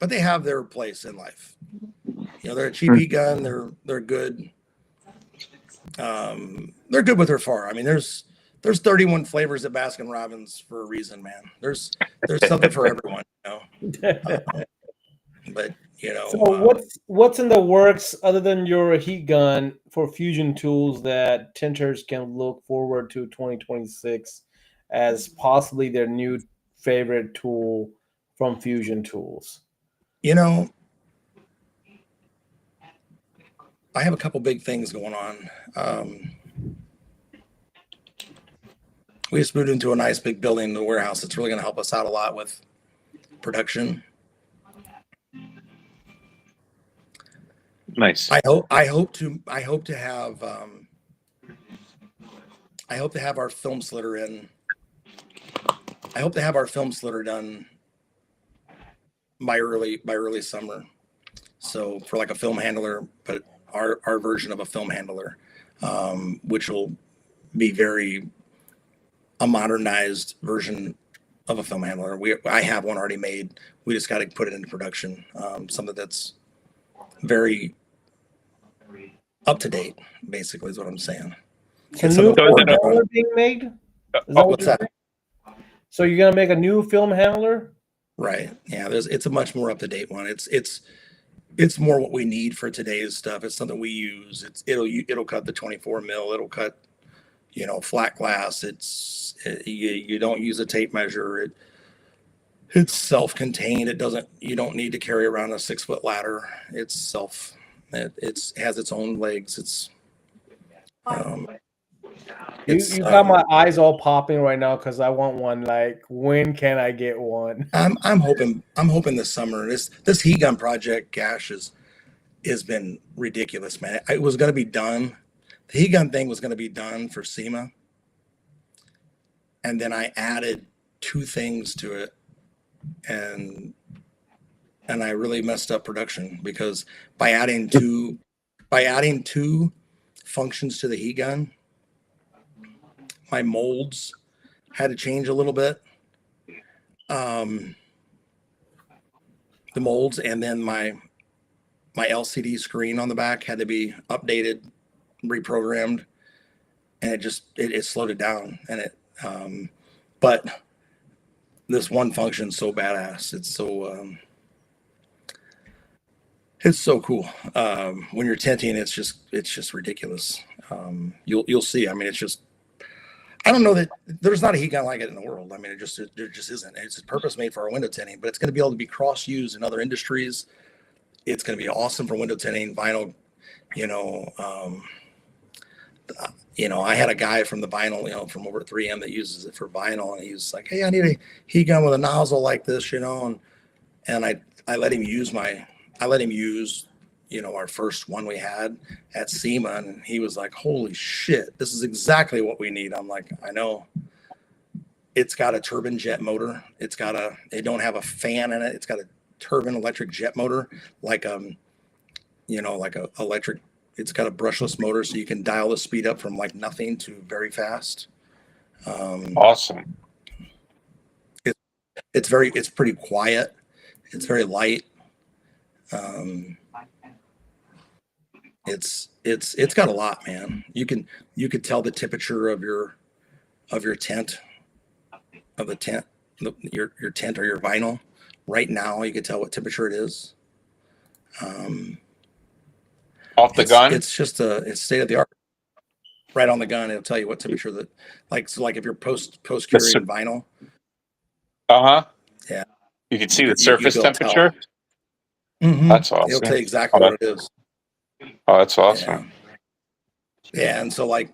they have their place in life. They're a cheap heat gun. They're good. They're good with their far. I mean, there's 31 flavors at Baskin Robbins for a reason, man. There's something for everyone, but So what's in the works other than your heat gun for Fusion tools that tinters can look forward to 2026 as possibly their new favorite tool from Fusion Tools? I have a couple big things going on. We just moved into a nice big building in the warehouse. It's really going to help us out a lot with production. Nice. I hope to have our film slitter in. I hope to have our film slitter done by early summer. So for like a film handler, but our version of a film handler, which will be a modernized version of a film handler. I have one already made. We just got to put it into production. Something that's very up to date, basically, is what I'm saying. So It's new something film we're doing. handler being made? Is that what What's you're that? saying? So you're gonna make a new film handler? Right. Yeah. It's a much more up to date one. It's more what we need for today's stuff. It's something we use. It'll cut the 24 mil. It'll cut, flat glass. You don't use a tape measure. It's self-contained. You don't need to carry around a 6-foot ladder. It has its own legs. You got my eyes all popping right now because I want one. Like, when can I get one? I'm hoping this summer. This heat gun project, gosh, has been ridiculous, man. It was going to be done. The heat gun thing was going to be done for SEMA, and then I added 2 things to it, and I really messed up production because by adding two functions to the heat gun, my molds had to change a little bit. The molds, and then my LCD screen on the back had to be updated, reprogrammed, and it slowed it down. And but this one function's so badass. It's so cool. When you're tinting, it's just ridiculous. You'll see. I mean, I don't know that there's not a heat gun like it in the world. I mean, there just isn't. It's purpose made for our window tinting, but it's going to be able to be cross used in other industries. It's going to be awesome for window tinting, vinyl. I had a guy from the vinyl, from over at 3M that uses it for vinyl, and he was like, "Hey, I need a heat gun with a nozzle like this," and I let him use our first one we had at SEMA, and he was like, "Holy shit, this is exactly what we need." I'm like, "I know." It's got a turbine jet motor. It don't have a fan in it. It's got a turbine electric jet motor, like a electric. It's got a brushless motor, so you can dial the speed up from like nothing to very fast. Awesome. It's pretty quiet. It's very light. It's got a lot, man. You could tell the temperature of your tent, your tent or your vinyl. Right now, you could tell what temperature it is. Off the gun? It's state of the art. Right on the gun, it'll tell you what temperature like if you're post curing vinyl. Uh-huh. Yeah. You can see the surface temperature. Mm-hmm. That's awesome. It'll tell you exactly what it is. Oh, that's awesome. Yeah, and so like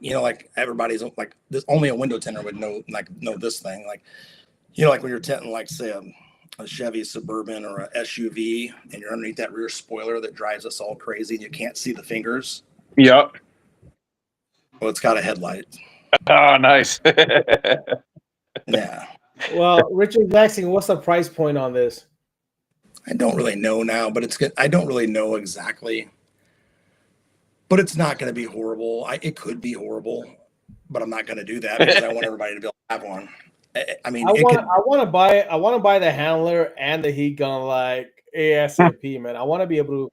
everybody's like this. Only a window tinter would know this thing. Like when you're tinting like say a Chevy Suburban or a SUV, and you're underneath that rear spoiler that drives us all crazy, and you can't see the fingers. Yep. Well, it's got a headlight. Oh, nice. Yeah. Well, Richard Jackson, what's the price point on this? I don't really know now, but it's good. I don't really know exactly, but it's not going to be horrible. It could be horrible, but I'm not going to do that because I want everybody to be able to have one. I mean, I want to buy the handler and the heat gun like ASAP, man. I want to be able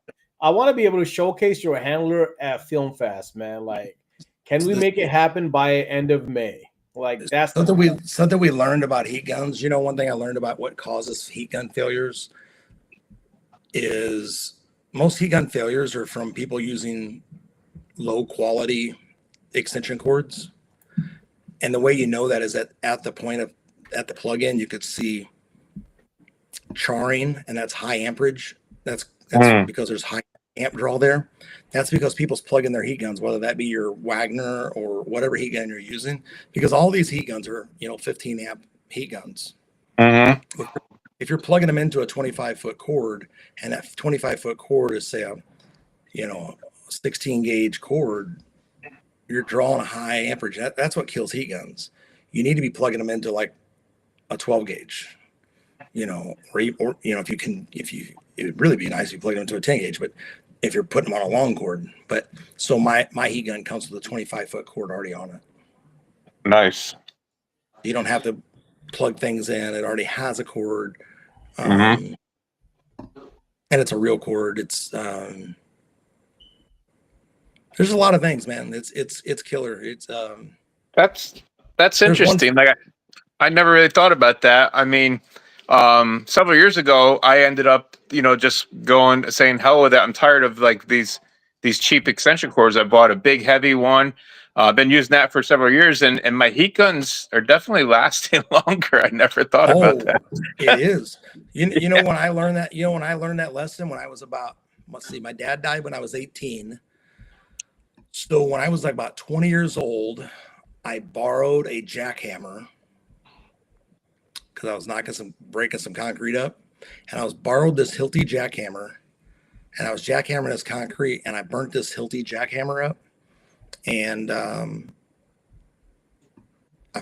to showcase your handler at Film Fest, man. Like, can we make it happen by end of May? Like, that's something we learned about heat guns. One thing I learned about what causes heat gun failures is most heat gun failures are from people using low quality extension cords. And the way you know that is that at the plug-in, you could see charring, and that's high amperage. That's because there's high amp draw there. That's because people's plug in their heat guns, whether that be your Wagner or whatever heat gun you're using, because all these heat guns are 15 amp heat guns. Mm-hmm. If you're plugging them into a 25-foot cord, and that 25-foot cord is say a 16 gauge cord, you're drawing a high amperage. That's what kills heat guns. You need to be plugging them into like a 12 gauge. or if you can, it would really be nice if you plug it into a 10 gauge, but if you're putting them on a long cord. But so my heat gun comes with a 25-foot cord already on it. Nice. You don't have to plug things in. It already has a cord. Mm-hmm. And it's a real cord. It's there's a lot of things, man. It's killer. It's that's interesting. Like I never really thought about that. I mean, several years ago, I ended up, just saying hell with it. I'm tired of like these cheap extension cords. I bought a big heavy one. I've been using that for several years, and my heat guns are definitely lasting longer. I never thought about that. It is. You know when I learned that lesson when I was about, let's see, my dad died when I was 18. So when I was like about 20 years old, I borrowed a jackhammer because I was breaking some concrete up, and I borrowed this Hilti jackhammer, and I was jackhammering this concrete, and I burnt this Hilti jackhammer up, and I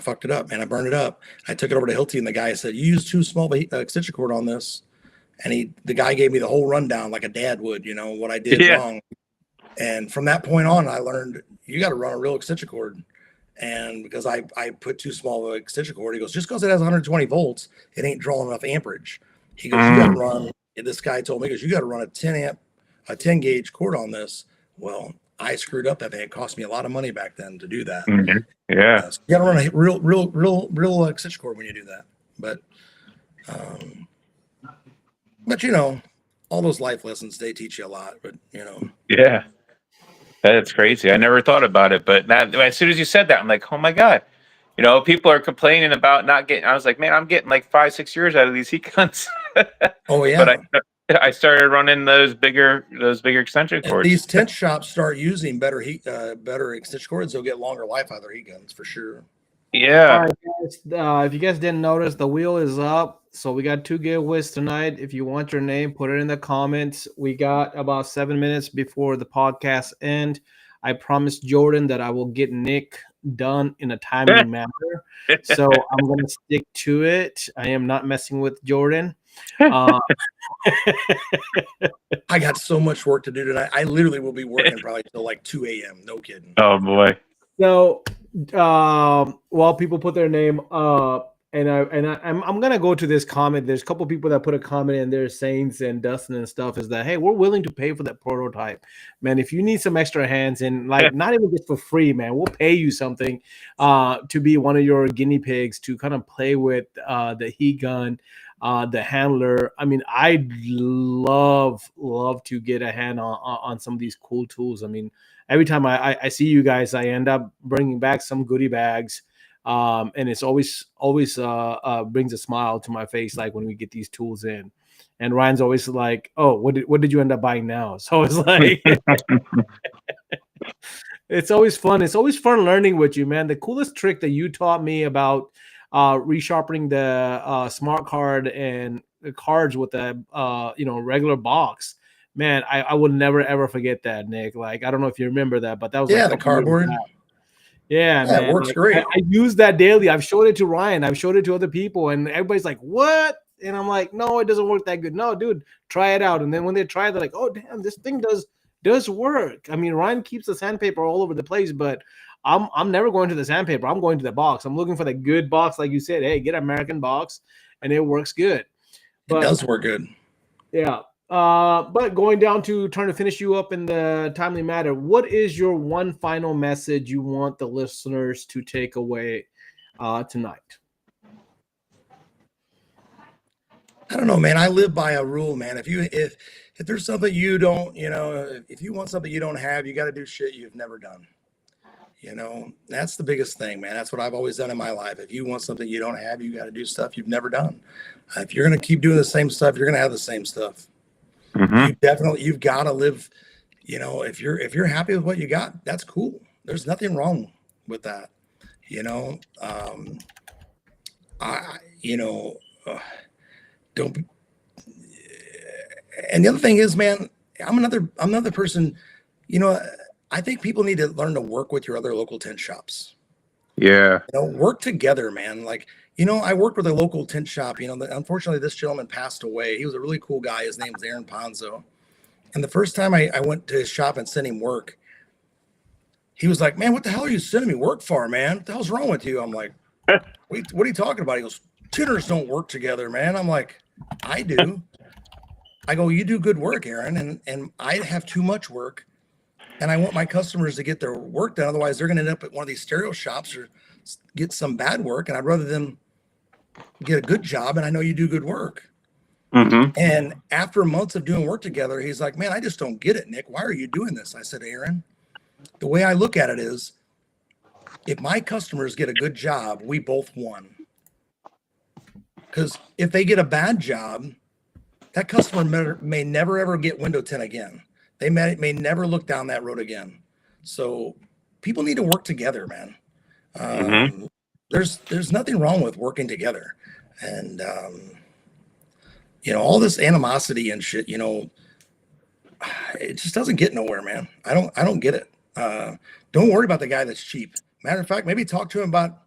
fucked it up, and I burned it up. I took it over to Hilti, and the guy said, "You used too small of a extension cord on this," and the guy gave me the whole rundown like a dad would, what I did wrong. And from that point on, I learned you got to run a real extension cord. And because I put too small of an extension cord, he goes, just because it has 120 volts, it ain't drawing enough amperage. He goes, you got to run. This guy told me, he goes, you got to run a 10 gauge cord on this. Well, I screwed up that thing. It cost me a lot of money back then to do that. Mm-hmm. Yeah, so you got to run a real extension cord when you do that. But all those life lessons, they teach you a lot. But yeah. That's crazy. I never thought about it, but as soon as you said that, I'm like, oh my God. People are complaining about not getting. I was like, man, I'm getting like 5-6 years out of these heat guns. Oh yeah. But I started running those bigger extension cords. If these tent shops start using better extension cords, they'll get longer life out of their heat guns for sure. Yeah. All right, guys, if you guys didn't notice, the wheel is up. So we got 2 giveaways tonight. If you want your name, put it in the comments. We got about 7 minutes before the podcast end. I promised Jordan that I will get Nick done in a timely manner. So I'm going to stick to it. I am not messing with Jordan. I got so much work to do tonight. I literally will be working probably till like 2 a.m. No kidding. Oh boy. So while people put their name up, and I'm gonna go to this comment. There's a couple people that put a comment in there, Saints and Dustin and stuff, is that, hey, we're willing to pay for that prototype, man. If you need some extra hands and not even just for free, man, we'll pay you something to be one of your guinea pigs to kind of play with the heat gun, the handler. I mean, I'd love to get a hand on some of these cool tools. I mean, every time I see you guys, I end up bringing back some goodie bags. And it's always brings a smile to my face, like when we get these tools in. And Ryan's always like, "Oh, what did you end up buying now?" So it's like, it's always fun. It's always fun learning with you, man. The coolest trick that you taught me about resharpening the smart card and the cards with the regular box. Man, I will never ever forget that, Nick. Like, I don't know if you remember that, but that was the cardboard. Yeah, man. It works great. I use that daily. I've showed it to Ryan. I've showed it to other people, and everybody's like, "What?" And I'm like, "No, it doesn't work that good." No, dude, try it out. And then when they try it, they're like, "Oh, damn, this thing does work." I mean, Ryan keeps the sandpaper all over the place, but I'm never going to the sandpaper. I'm going to the box. I'm looking for the good box, like you said. Hey, get an American box, and it works good. But, it does work good. Yeah. But going down to trying to finish you up in the timely matter, what is your one final message you want the listeners to take away tonight? I don't know, man. I live by a rule, man. If there's something you don't, if you want something you don't have, you got to do shit you've never done. That's the biggest thing, man. That's what I've always done in my life. If you want something you don't have, you got to do stuff you've never done. If you're going to keep doing the same stuff, you're going to have the same stuff. Mm-hmm. You've got to live, if you're happy with what you got, that's cool. There's nothing wrong with that. Don't. And the other thing is, man, I'm another person, I think people need to learn to work with your other local tent shops. Yeah. Work together, man. Like, You know, I worked with a local tint shop. You know, unfortunately, this gentleman passed away. He was a really cool guy. His name was Aaron Ponzo. And the first time I went to his shop and sent him work, he was like, "Man, what the hell are you sending me work for, man? What the hell's wrong with you?" I'm like, what are you talking about? He goes, "Tinners don't work together, man." I'm like, "I do." I go, "You do good work, Aaron, and I have too much work, and I want my customers to get their work done. Otherwise, they're going to end up at one of these stereo shops or get some bad work, and I'd rather them get a good job, and I know you do good work." And after months of doing work together, he's like, "Man, I just don't get it, Nick. Why are you doing this?" I said, "Aaron, the way I look at it is, if my customers get a good job, we both won. Because if they get a bad job, that customer may never ever get window tint again. They may never look down that road again. So people need to work together, man. There's nothing wrong with working together, and you know, all this animosity and shit. You know, it just doesn't get nowhere, man. I don't get it. Don't worry about the guy that's cheap. Matter of fact, maybe talk to him about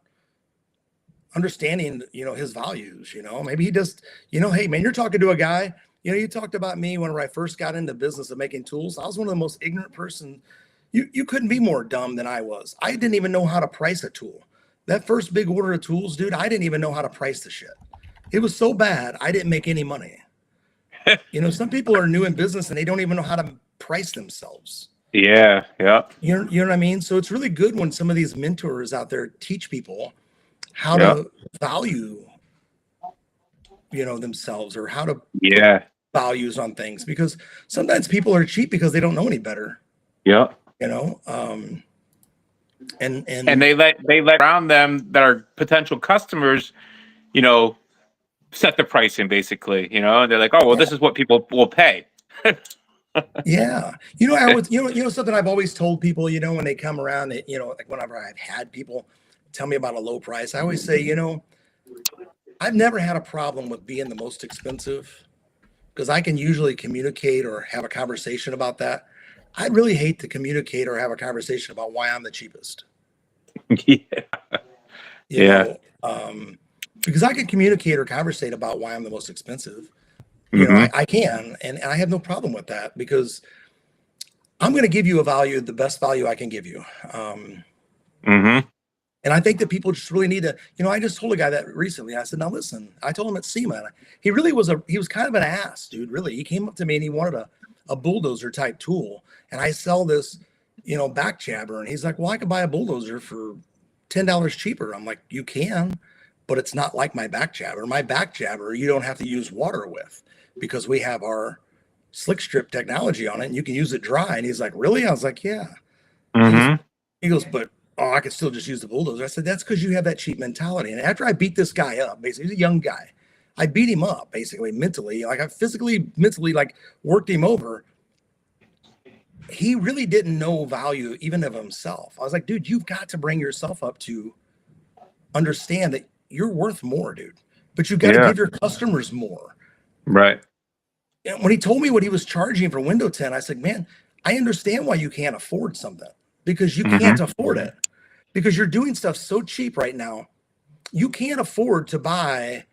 understanding, you know, his values. You know, maybe he just, you know, hey man, you're talking to a guy. You know, you talked about me whenever I first got into business of making tools. I was one of the most ignorant person. You couldn't be more dumb than I was. I didn't even know how to price a tool. That first big order of tools, dude, I didn't even know how to price the shit. It was so bad, I didn't make any money. You know, some people are new in business and they don't even know how to price themselves. Yeah. You know what I mean? So it's really good when some of these mentors out there teach people how to value, you know, themselves, or how to put values on things, because sometimes people are cheap because they don't know any better. You know, and they let around them that are potential customers, you know, set the pricing basically, you know, and they're like, "Oh, well, this is what people will pay." Yeah. You know, I was, you know, something I've always told people, you know, when they come around, you know, like whenever I've had people tell me about a low price, I always say, you know, I've never had a problem with being the most expensive, because I can usually communicate or have a conversation about that. I'd really hate to communicate or have a conversation about why I'm the cheapest. You know, because I can communicate or conversate about why I'm the most expensive. You know, I can, and I have no problem with that, because I'm going to give you a value, the best value I can give you. And I think that people just really need to, you know, I just told a guy that recently. I said, "Now listen," I told him at SEMA, he was kind of an ass, dude. Really, he came up to me and he wanted a bulldozer type tool, and I sell this, you know, back jabber, and he's like, "Well, I could buy a bulldozer for $10 cheaper." I'm like, "You can, but it's not like my back jabber. My back jabber, you don't have to use water with, because we have our slick strip technology on it, and you can use it dry." And he's like, "Really?" I was like, "Yeah." He goes, "But I could still just use the bulldozer." I said, "That's because you have that cheap mentality." And after I beat this guy up, basically, he's a young guy, I beat him up basically mentally, like I physically, mentally, like worked him over. He really didn't know value even of himself. I was like, "Dude, you've got to bring yourself up to understand that you're worth more, dude. But you've got to give your customers more." Right. And when he told me what he was charging for window tint, I said, "Man, I understand why you can't afford something, because you can't afford it, because you're doing stuff so cheap right now. You can't afford to buy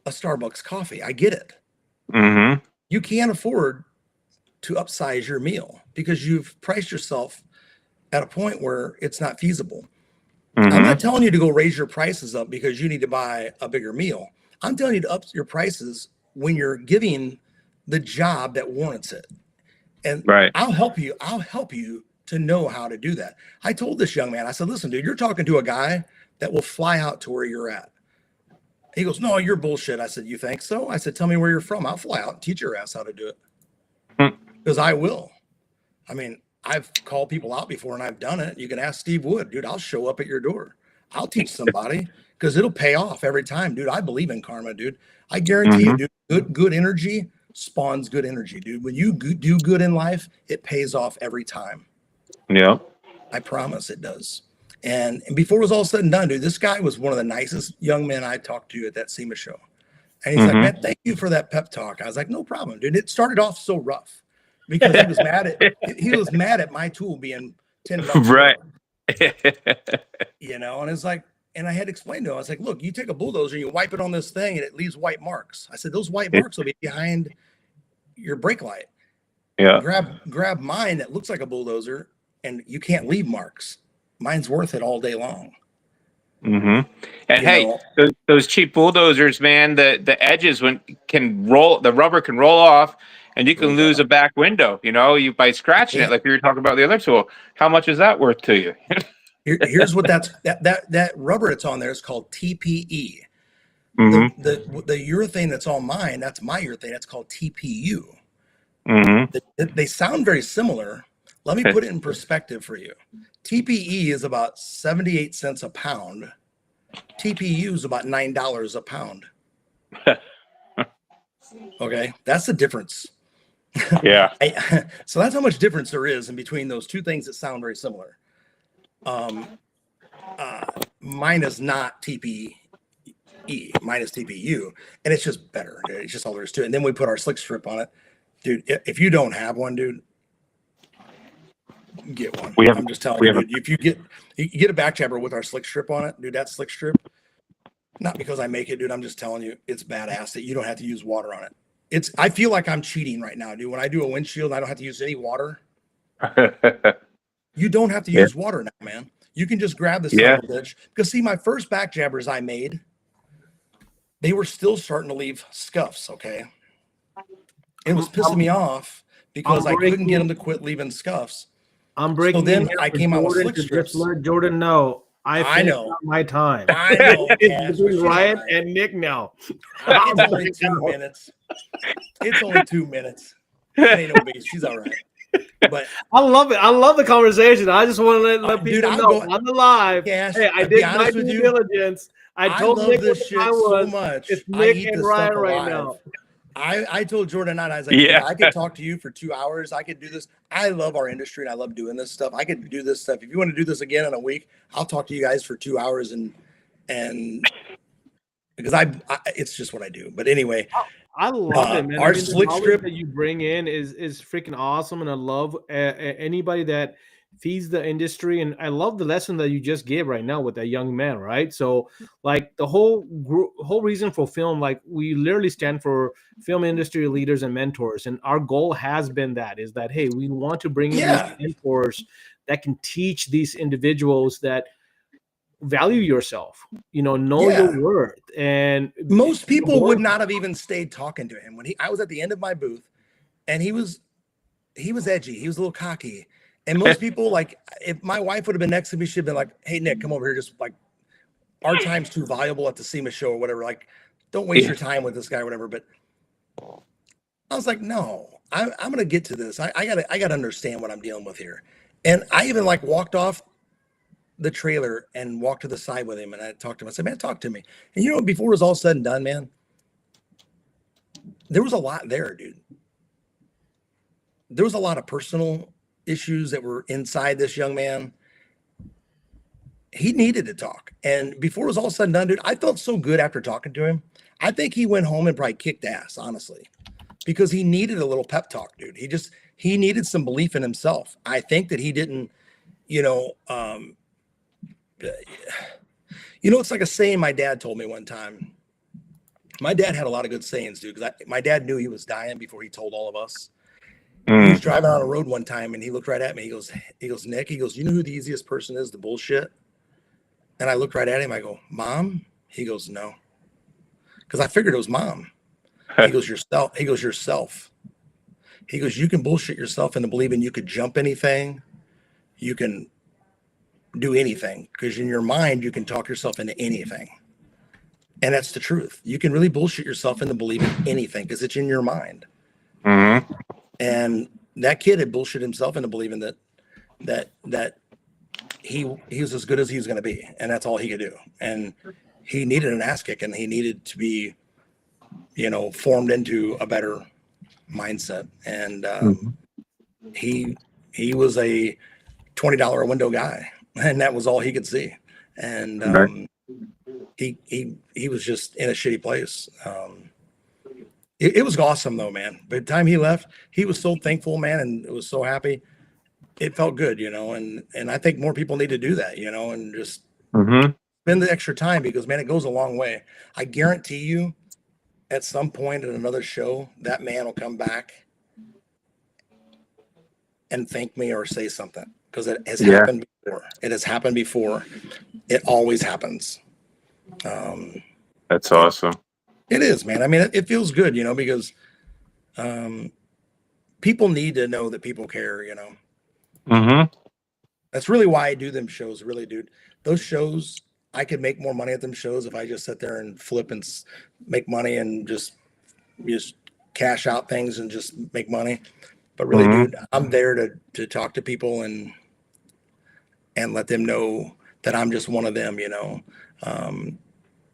a Starbucks coffee. I get it. You can't afford to upsize your meal because you've priced yourself at a point where it's not feasible. I'm not telling you to go raise your prices up because you need to buy a bigger meal. I'm telling you to up your prices when you're giving the job that warrants it. And I'll help you. I'll help you to know how to do that." I told this young man, I said, "Listen, dude, you're talking to a guy that will fly out to where you're at." He goes, "No, you're bullshit." I said, "You think so?" I said, "Tell me where you're from. I'll fly out and teach your ass how to do it." Because I will. I mean, I've called people out before and I've done it. You can ask Steve Wood, dude. I'll show up at your door. I'll teach somebody, because it'll pay off every time, dude. I believe in karma, dude. I guarantee you, dude, good energy spawns good energy, dude. When you do good in life, it pays off every time. I promise it does. And before it was all said and done, dude, this guy was one of the nicest young men I talked to at that SEMA show. And he's like, "Man, thank you for that pep talk." I was like, "No problem, dude." It started off so rough because he was mad at my tool being $10. Right. You know, and it's like, And I had to explain to him, I was like, look, you take a bulldozer and you wipe it on this thing and it leaves white marks. I said, those white marks will be behind your brake light. Yeah. Grab mine that looks like a bulldozer and you can't leave marks. Mine's worth it all day long. Mm-hmm. And You hey, know? those cheap bulldozers, man, the edges can roll, the rubber can roll off, and you can lose a back window. You know, you by scratching it, like we were talking about the other tool. How much is that worth to you? Here's what that rubber that's on there is called TPE. Mm-hmm. The urethane that's on mine, that's my urethane. That's called TPU. Mm-hmm. They sound very similar. Let me put it in perspective for you. TPE is about 78 cents a pound. TPU is about $9 a pound. Okay, that's the difference. Yeah. So that's how much difference there is in between those two things that sound very similar. Mine is not TPE, mine is TPU, and it's just better. It's just all there is to it. And then we put our slick strip on it. Dude, if you don't have one, dude, get one. I'm just telling you, dude, if you get a back jabber with our slick strip on it, dude, that slick strip, not because I make it, dude, I'm just telling you, it's badass that you don't have to use water on it. I feel like I'm cheating right now, dude. When I do a windshield and I don't have to use any water, you don't have to use water now, man. You can just grab the son of a bitch. Because see, my first back jabbers I made, they were still starting to leave scuffs, okay? It was pissing me off because I couldn't get them to quit leaving scuffs. I'm breaking. So then I came out with slick strips. Just let Jordan know. I know my time. I know. It's between Ryan and Nick now. It's only 2 minutes. It's only 2 minutes. It ain't no big. She's all right. But I love it. I love the conversation. I just want to let people know on the live. Hey, I did my due diligence. I told Nick this shit so much. It's Nick and Ryan right now. I told Jordan and I was like, I could talk to you for 2 hours. I could do this. I love our industry and I love doing this stuff. I could do this stuff. If you want to do this again in a week, I'll talk to you guys for 2 hours and because I it's just what I do. But anyway, I love it, man. Our slick strip that you bring in is freaking awesome, and I love anybody that feeds the industry. And I love the lesson that you just gave right now with that young man, right? So, like the whole reason for film, like we literally stand for film industry leaders and mentors, and our goal has been is that hey, we want to bring in these mentors that can teach these individuals that value yourself, know your worth. And most people would not have even stayed talking to him when I was at the end of my booth, and he was edgy, he was a little cocky, and most people, like, if my wife would have been next to me, she'd been like, hey Nick, come over here, just like our time's too valuable at the SEMA show or whatever, like don't waste your time with this guy or whatever. But I was like, no, I'm gonna get to this. I gotta understand what I'm dealing with here. And I even like walked off the trailer and walked to the side with him, and I talked to him. I said, man, talk to me. And before it was all said and done, man, there was a lot there, dude. There was a lot of personal issues that were inside this young man. He needed to talk. And before it was all said and done, dude, I felt so good after talking to him. I think he went home and probably kicked ass, honestly, because he needed a little pep talk, dude. He needed some belief in himself. I think that he didn't, it's like a saying my dad told me one time. My dad had a lot of good sayings, dude, because my dad knew he was dying before he told all of us. He was driving on a road one time, and he looked right at me. He goes, Nick, you know who the easiest person is to bullshit? And I looked right at him. I go, Mom? He goes, no. Because I figured it was Mom. He goes, yourself. He goes, yourself. He goes, you can bullshit yourself into believing you could jump anything. You can do anything, because in your mind you can talk yourself into anything, and that's the truth. You can really bullshit yourself into believing anything because it's in your mind. And that kid had bullshit himself into believing that he was as good as he was going to be, and that's all he could do. And he needed an ass kick, and he needed to be formed into a better mindset. And he was a $20 a window guy, and that was all he could see. And he was just in a shitty place. It was awesome though, man. By the time he left, he was so thankful, man, and it was so happy. It felt good, and I think more people need to do that, and just spend the extra time because, man, it goes a long way. I guarantee you at some point at another show, that man will come back and thank me or say something, because it has happened before. It has happened before. It always happens. That's awesome. It is, man. I mean, it feels good, because people need to know that people care, Mm-hmm. That's really why I do them shows, really, dude. Those shows, I could make more money at them shows if I just sit there and flip and make money and just cash out things and just make money. But really, dude, I'm there to talk to people and let them know that I'm just one of them,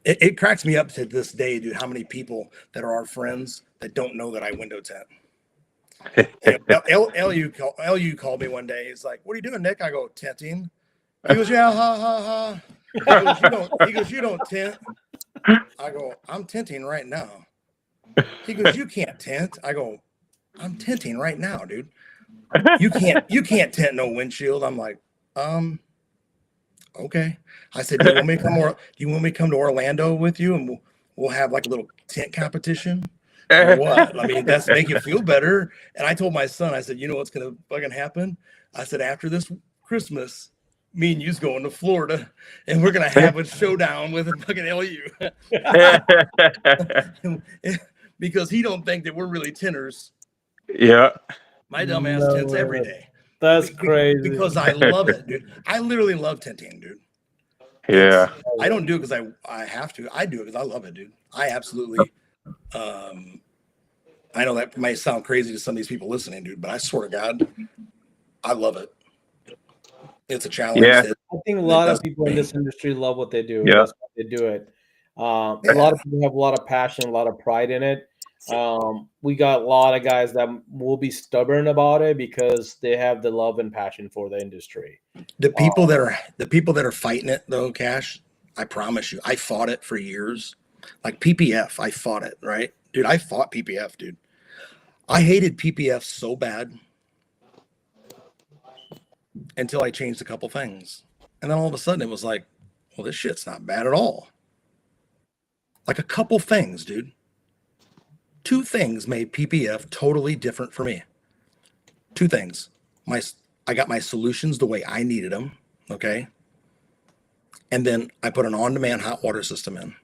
It cracks me up to this day, dude, how many people that are our friends that don't know that I window tint. LU called me one day. He's like, "What are you doing, Nick?" I go, "Tinting." He goes, "Yeah, ha ha ha." He goes, "You don't tint." I go, "I'm tinting right now." He goes, "You can't tint." I go, "I'm tinting right now, dude. You can't tint no windshield." I'm like, okay. I said, "Do you want me to come to Orlando with you and we'll have like a little tint competition?" Or what? I mean, that's make you feel better. And I told my son, I said, "You know what's gonna fucking happen?" I said, "After this Christmas, me and you's going to Florida and we're gonna have a showdown with a fucking LU." Because he don't think that we're really tinters. Yeah. My dumb ass tints every day. That's crazy. Because I love it, dude. I literally love tinting, dude. Yeah. I don't do it because I have to. I do it because I love it, dude. I absolutely. I know that might sound crazy to some of these people listening, dude, but I swear to God, I love it. It's a challenge. Yeah. I think a lot of people in this industry love what they do. Yeah. That's why they do it. A lot of people have a lot of passion, a lot of pride in it. We got a lot of guys that will be stubborn about it because they have the love and passion for the industry. The people that are fighting it though, Cash, I promise you, I fought it for years. Like PPF, I fought it, right? Dude, I fought PPF, dude. I hated PPF so bad until I changed a couple things. And then all of a sudden it was like, well, this shit's not bad at all. Like a couple things, dude. 2 things made PPF totally different for me. 2 things. I got my solutions the way I needed them, okay? And then I put an on-demand hot water system in.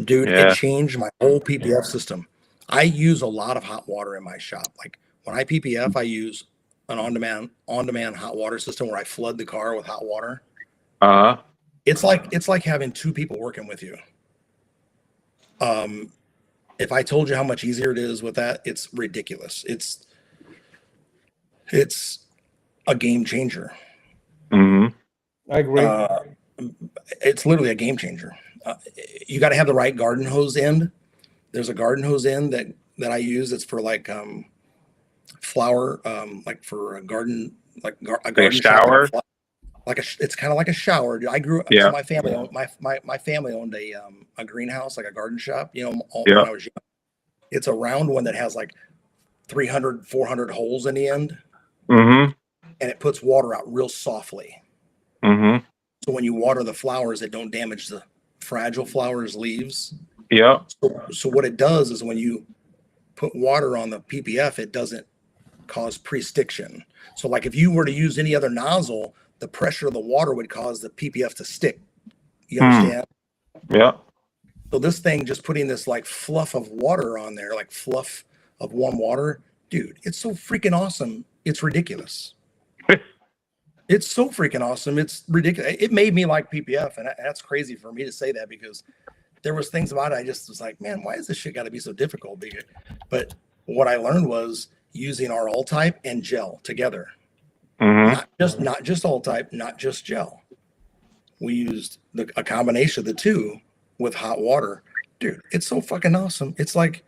Dude, yeah. It changed my whole PPF system. I use a lot of hot water in my shop. Like when I PPF, I use an on-demand hot water system where I flood the car with hot water. It's like having 2 people working with you. If I told you how much easier it is with that, it's ridiculous. It's a game changer. I agree. It's literally a game changer. You got to have the right garden hose end. There's a garden hose end that I use. It's for like flower, like for a garden, like a garden shower. It's kind of like a shower. I grew up. So my family owned my family owned a greenhouse, like a garden shop. When I was young. It's a round one that has like 300, 400 holes in the end, and it puts water out real softly. So when you water the flowers, it don't damage the fragile flowers' leaves. Yeah. So what it does is when you put water on the PPF, it doesn't cause pre-stiction. So like if you were to use any other nozzle, the pressure of the water would cause the PPF to stick. You understand? Yeah. So this thing, just putting this like fluff of water on there, like fluff of warm water, dude, it's so freaking awesome. It's ridiculous. It's so freaking awesome. It's ridiculous. It made me like PPF, and that's crazy for me to say that because there was things about it. I just was like, man, why is this shit got to be so difficult? But what I learned was using our all type and gel together. Not just all type, not just gel. We used a combination of the 2 with hot water. Dude, it's so fucking awesome. It's like,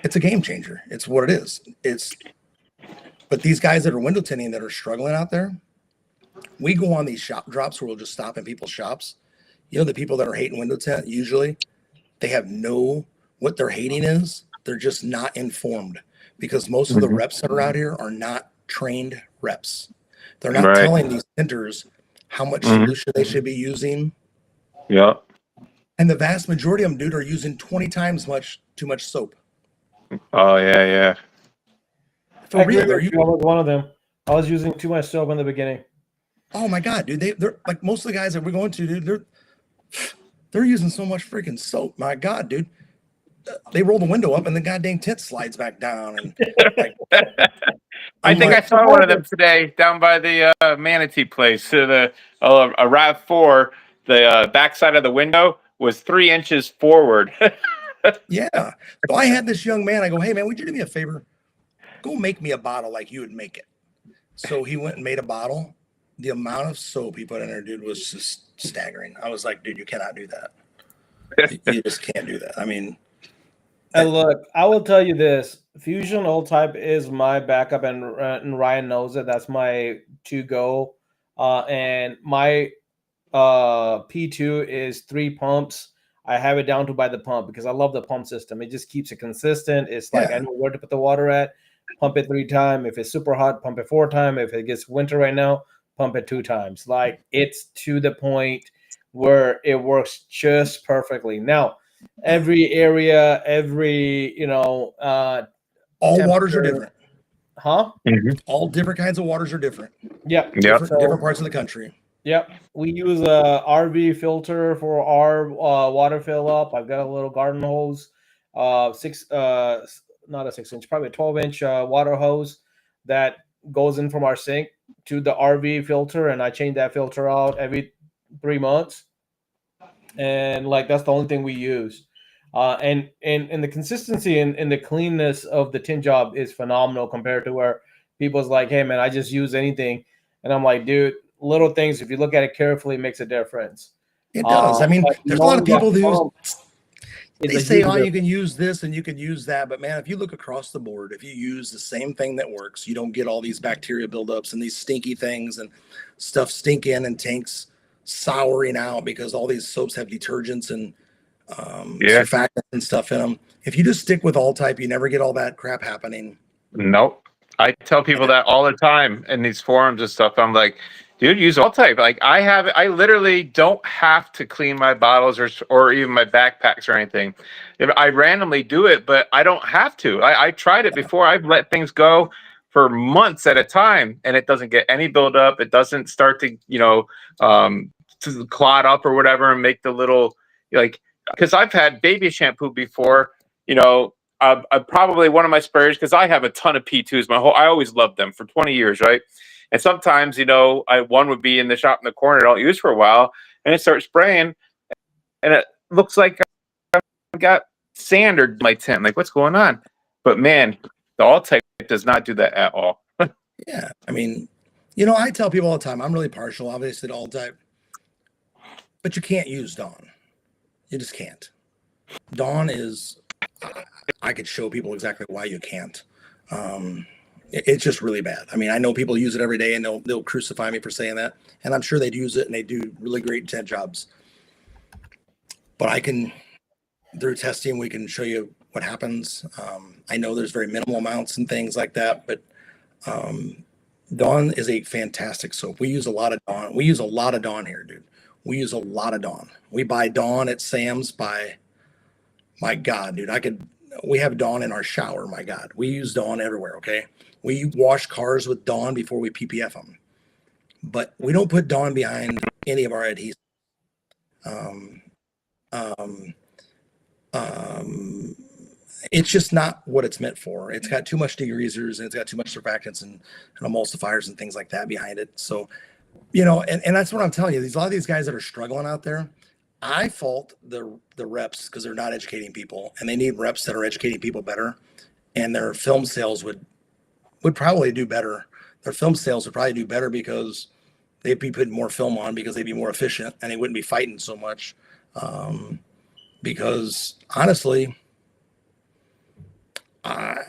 it's a game changer. It's what it is. But these guys that are window tinting that are struggling out there, we go on these shop drops where we'll just stop in people's shops. The people that are hating window tint, usually they have what they're hating is they're just not informed, because most of the reps that are out here are not trained reps. They're not telling these tinters how much Mhm. solution they should be using. Yeah. And the vast majority of them, dude, are using 20 times too much soap. Oh yeah, yeah. For I agree real, they're with you. I was one of them. I was using too much soap in the beginning. oh my god, dude, they're like most of the guys that we're going to, dude, they're using so much freaking soap. My god, dude, they roll the window up and the goddamn tint slides back down, and like I I'm think I like, saw one of them today down by the manatee place. So a RAV4, the backside of the window was 3 inches forward. yeah. So I had this young man. I go, hey man, would you do me a favor? Go make me a bottle like you would make it. So he went and made a bottle. The amount of soap he put in there, dude, was just staggering. I was like, dude, you cannot do that. You just can't do that. I mean, And look, I will tell you this: Fusion Old Type is my backup, and Ryan knows it. That's my to go. And my P2 is 3 pumps. I have it down to by the pump because I love the pump system. It just keeps it consistent. It's like I yeah, know where to put the water at. Pump it 3 times. If it's super hot, pump it 4 times. If it gets winter right now, pump it 2 times. Like it's to the point where it works just perfectly. Now, every area, every all waters are temperature, different. huh? Mhm. All different kinds of waters are different. Yep. Yep. Different parts of the country. Yep, we use a RV filter for our water fill up. I've got a little garden hose, not a 6 inch, probably a 12-inch water hose that goes in from our sink to the RV filter, and I change that filter out every 3 months. And like that's the only thing we use. And the consistency and the cleanness of the tin job is phenomenal compared to where people's like, hey man, I just use anything, and I'm like, dude, little things if you look at it carefully makes a difference. It does. I mean, But there's a lot of knowing that people who pump is they a say, huge oh, you difference. can use this and you can use that. But man, if you look across the board, if you use the same thing that works, you don't get all these bacteria buildups and these stinky things and stuff stink in and tanks souring out because all these soaps have detergents and Yeah. surfactants and stuff in them. If you just stick with all type, you never get all that crap happening. Nope. I tell people that all the time in these forums and stuff. I'm like, dude, use all type. Like I literally don't have to clean my bottles or even my backpacks or anything. If I randomly do it, but I don't have to. I tried it before. I've let things go for months at a time, and it doesn't get any buildup. It doesn't start to, to clot up or whatever and make the little like. Because I've had baby shampoo before, you know, probably one of my sprayers because I have a ton of P2s. I always loved them for 20 years, right? And sometimes, one would be in the shop in the corner I don't use for a while, and it starts spraying, and it looks like I got sand or my tint. Like, what's going on? But man, the all type does not do that at all. Yeah. I mean, I tell people all the time, I'm really partial, obviously, to all type, but you can't use Dawn. You just can't. Dawn is, I could show people exactly why you can't. It's just really bad. I mean, I know people use it every day and they'll crucify me for saying that. And I'm sure they'd use it and they do really great tent jobs. But through testing, we can show you what happens. I know there's very minimal amounts and things like that, but Dawn is a fantastic soap. We use a lot of Dawn. We use a lot of Dawn here, dude. We use a lot of Dawn. We buy Dawn at Sam's my God, dude, we have Dawn in our shower. My God, we use Dawn everywhere. Okay. We wash cars with Dawn before we PPF them, but we don't put Dawn behind any of our adhesives. Um, um, it's just not what it's meant for. It's got too much degreasers and it's got too much surfactants and emulsifiers and things like that behind it. So, and that's what I'm telling you. A lot of these guys that are struggling out there, I fault the reps because they're not educating people, and they need reps that are educating people better. And their film sales would probably do better. Their film sales would probably do better because they'd be putting more film on because they'd be more efficient and they wouldn't be fighting so much. Because honestly, I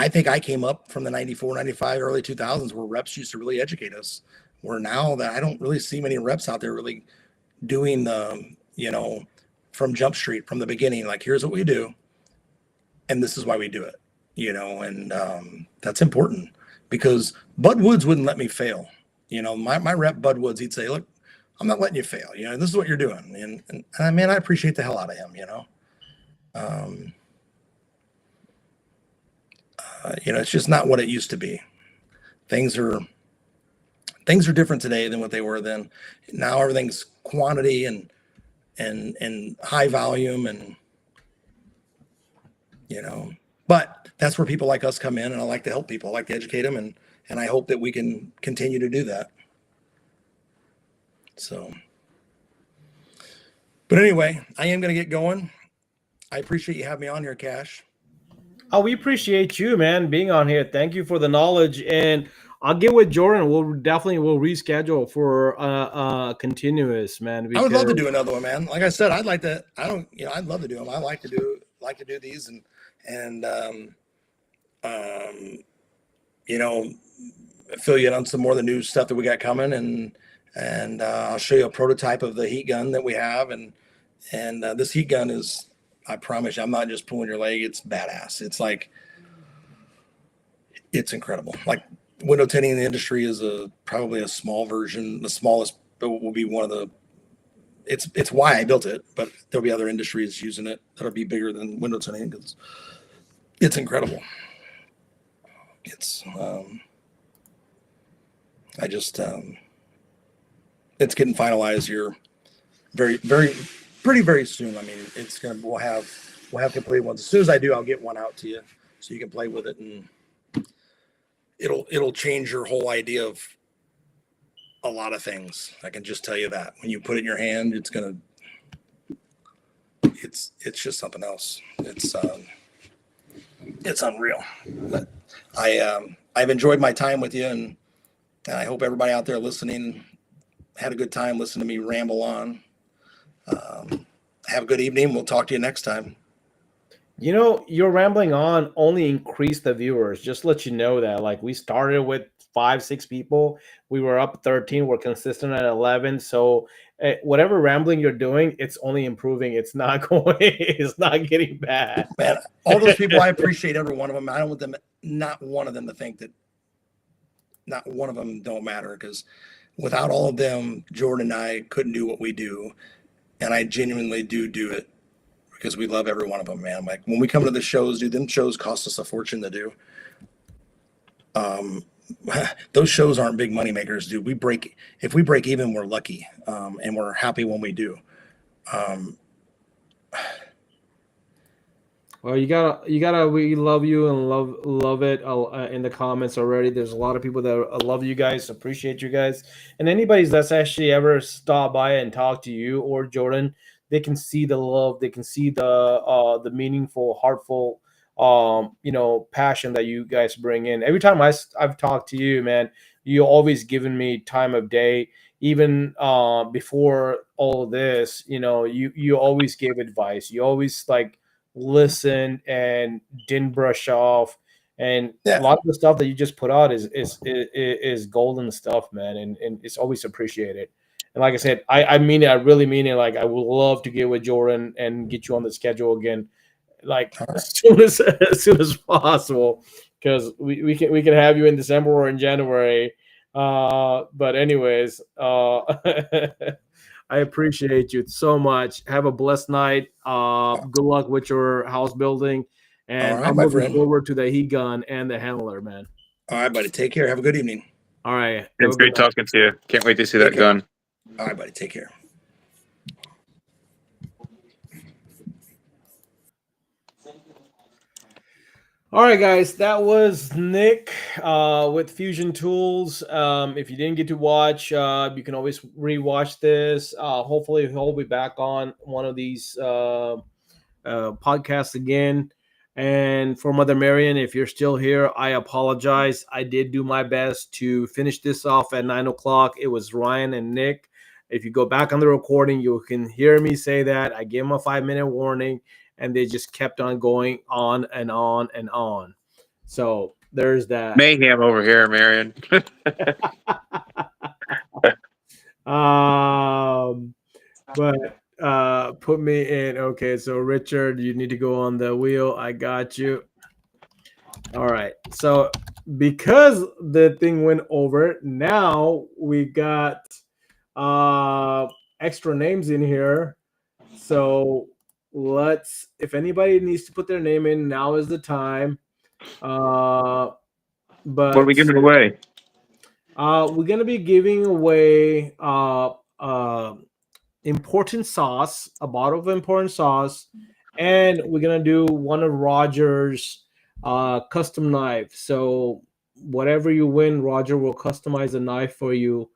think I came up from the 94, 95, early 2000s where reps used to really educate us. Where now that I don't really see many reps out there really doing from Jump Street from the beginning, like, here's what we do. And this is why we do it, and that's important because Bud Woods wouldn't let me fail. my rep Bud Woods, he'd say, look, I'm not letting you fail. This is what you're doing. And man, I appreciate the hell out of him, it's just not what it used to be. Things are different today than what they were then. Now everything's quantity and high volume and, but that's where people like us come in, and I like to help people. I like to educate them, and I hope that we can continue to do that. So, but anyway, I am going to get going. I appreciate you having me on here, Cash. Oh, we appreciate you, man, being on here. Thank you for the knowledge, and I'll get with Jordan. We'll reschedule for continuous, man. I would love to do another one, man. Like I said, I'd love to do them. I like to do these and fill you in on some more of the new stuff that we got coming, and I'll show you a prototype of the heat gun that we have, and this heat gun is, I promise you, I'm not just pulling your leg. It's badass. It's incredible. Like, window tinting in the industry is probably a small version, the smallest, but will be one of the. It's why I built it, but there'll be other industries using it that'll be bigger than window tinting because it's incredible. It's it's getting finalized here very soon. I mean, we'll have complete ones. As soon as I do, I'll get one out to you so you can play with it, and it'll change your whole idea of a lot of things. I can just tell you that when you put it in your hand, it's just something else. It's unreal. But I've enjoyed my time with you, and I hope everybody out there listening had a good time listening to me ramble on. Have a good evening. We'll talk to you next time. Your rambling on only increased the viewers. Just let you know that, like, we started with 5-6 people. We were up 13. We're consistent at 11. So whatever rambling you're doing, it's only improving. It's not it's not getting bad. Man, all those people, I appreciate every one of them. I don't want not one of them to think that not one of them don't matter, because without all of them, Jordan and I couldn't do what we do. And I genuinely do it because we love every one of them, man. Like, when we come to the shows, dude, them shows cost us a fortune to do. Those shows aren't big money makers, dude. If we break even, we're lucky. And we're happy when we do. Well, you gotta, we love you and love it in the comments already. There's a lot of people that love you guys, appreciate you guys, and anybody that's actually ever stopped by and talked to you or Jordan, they can see the love, they can see the meaningful, heartful, passion that you guys bring in. Every time I've talked to you, man, you always given me time of day. Even before all of this, you always gave advice. You always listened and didn't brush off, and a lot of the stuff that you just put out is golden stuff, man, and it's always appreciated. And like I said, I mean it. I really mean it. Like, I would love to get with Jordan and get you on the schedule again, like as soon as possible, because we can have you in December or in January. But anyways, I appreciate you so much. Have a blessed night. Good luck with your house building. And I'm looking forward to the heat gun and the handler, man. All right, buddy. Take care. Have a good evening. All right. It's great talking to you. Can't wait to see that gun. All right, buddy. Take care. All right, guys, that was Nick with Fusion Tools. If you didn't get to watch, you can always rewatch this. Hopefully, he'll be back on one of these podcasts again. And for Mother Marion, if you're still here, I apologize. I did do my best to finish this off at 9 o'clock. It was Ryan and Nick. If you go back on the recording, you can hear me say that. I gave them a 5-minute warning, and they just kept on going on and on and on. So there's that. Mayhem over here, Marion. But put me in. Okay, so Richard, you need to go on the wheel. I got you. All right. So because the thing went over, now we got uh extra names in here. So let's, if anybody needs to put their name in, now is the time. Uh What are we but giving away? we're gonna be giving away important sauce, a bottle of important sauce, and we're gonna do one of Roger's custom knife. So whatever you win, Roger will customize a knife for you,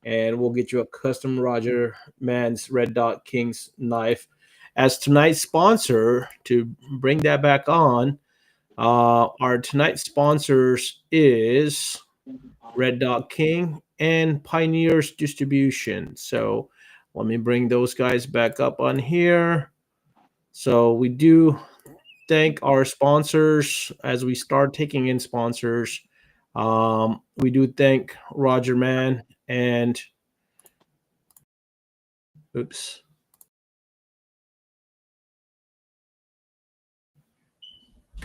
and we'll get you a custom Roger Man's Red Dot King's knife. As tonight's sponsor, to bring that back on, our tonight's sponsors is Red Dot King and Pioneers Distribution. So let me bring those guys back up on here. So we do thank our sponsors as we start taking in sponsors. We do thank Roger Mann and oops.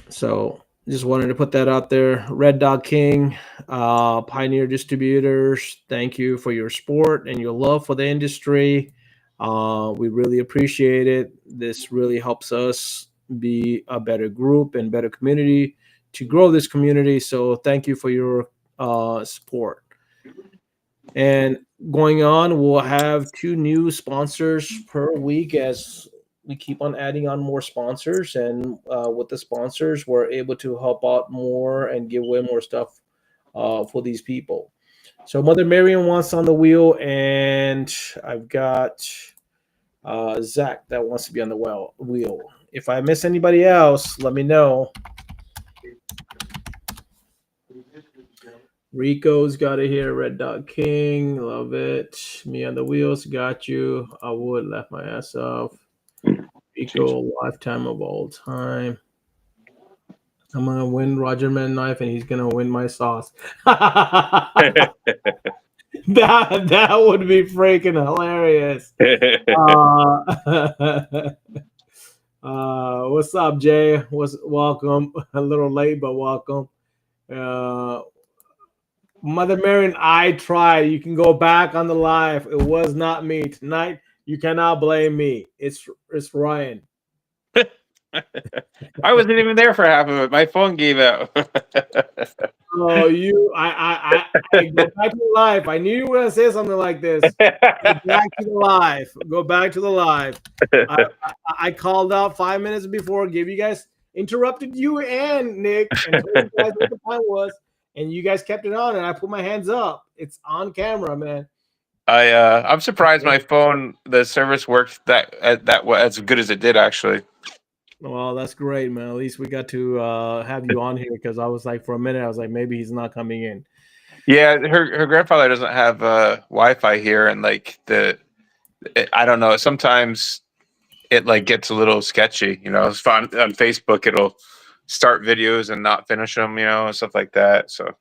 So just wanted to put that out there. Red Dot King, Pioneer Distributors, thank you for your support and your love for the industry. We really appreciate it. This really helps us be a better group and better community to grow this community. So thank you for your support. And going on, we'll have 2 new sponsors per week as we keep on adding on more sponsors. And with the sponsors, we're able to help out more and give away more stuff for these people. So Mother Marion wants on the wheel, and I've got Zach that wants to be on the wheel. If I miss anybody else, let me know. Rico's got it here. Red Dot King, love it. Me on the wheels, got you. I would laugh my ass off. Rico, lifetime of all time. I'm gonna win Roger Man knife, and he's gonna win my sauce. that would be freaking hilarious. What's up, Jay? Welcome? A little late, but welcome. Mother Marion, I tried. You can go back on the live. It was not me tonight. You cannot blame me. It's Ryan. I wasn't even there for half of it. My phone gave out. Oh, I go back to the live. I knew you were gonna say something like this. Go back to the live. Go back to the live. I called out 5 minutes before, gave you guys, interrupted you and Nick, and told you guys what the time was, and you guys kept it on, and I put my hands up. It's on camera, man. I'm surprised my phone, the service worked that as good as it did actually. Well, that's great, man. At least we got to have you on here, because I was like, for a minute, I was like, maybe he's not coming in. Yeah, her grandfather doesn't have Wi-Fi here, and like I don't know. Sometimes it like gets a little sketchy. You know, it's fun on Facebook. It'll start videos and not finish them. You know, and stuff like that. So.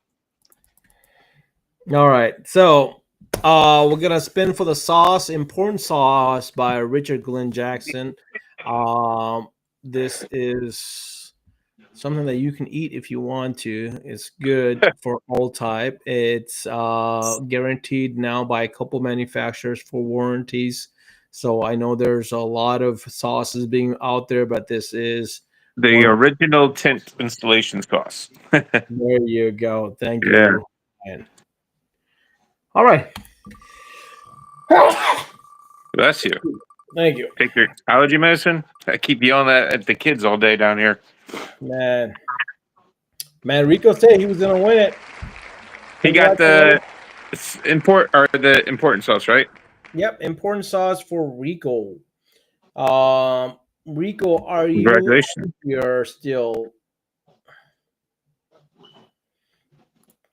All right, so we're gonna spin for the sauce. Important Sauce by Richard Glenn Jackson. This is something that you can eat if you want to. It's good for all type. It's guaranteed now by a couple manufacturers for warranties. So I know there's a lot of sauces being out there, but this is The original tint installation sauce. There you go. Thank Yeah. you. Man. All right. Bless you. Thank you. Take your allergy medicine. I keep yelling at the kids all day down here. Man, Rico said he was gonna win it. He got the important sauce, right? Yep, important sauce for Rico. Rico, are you Congratulations. here still?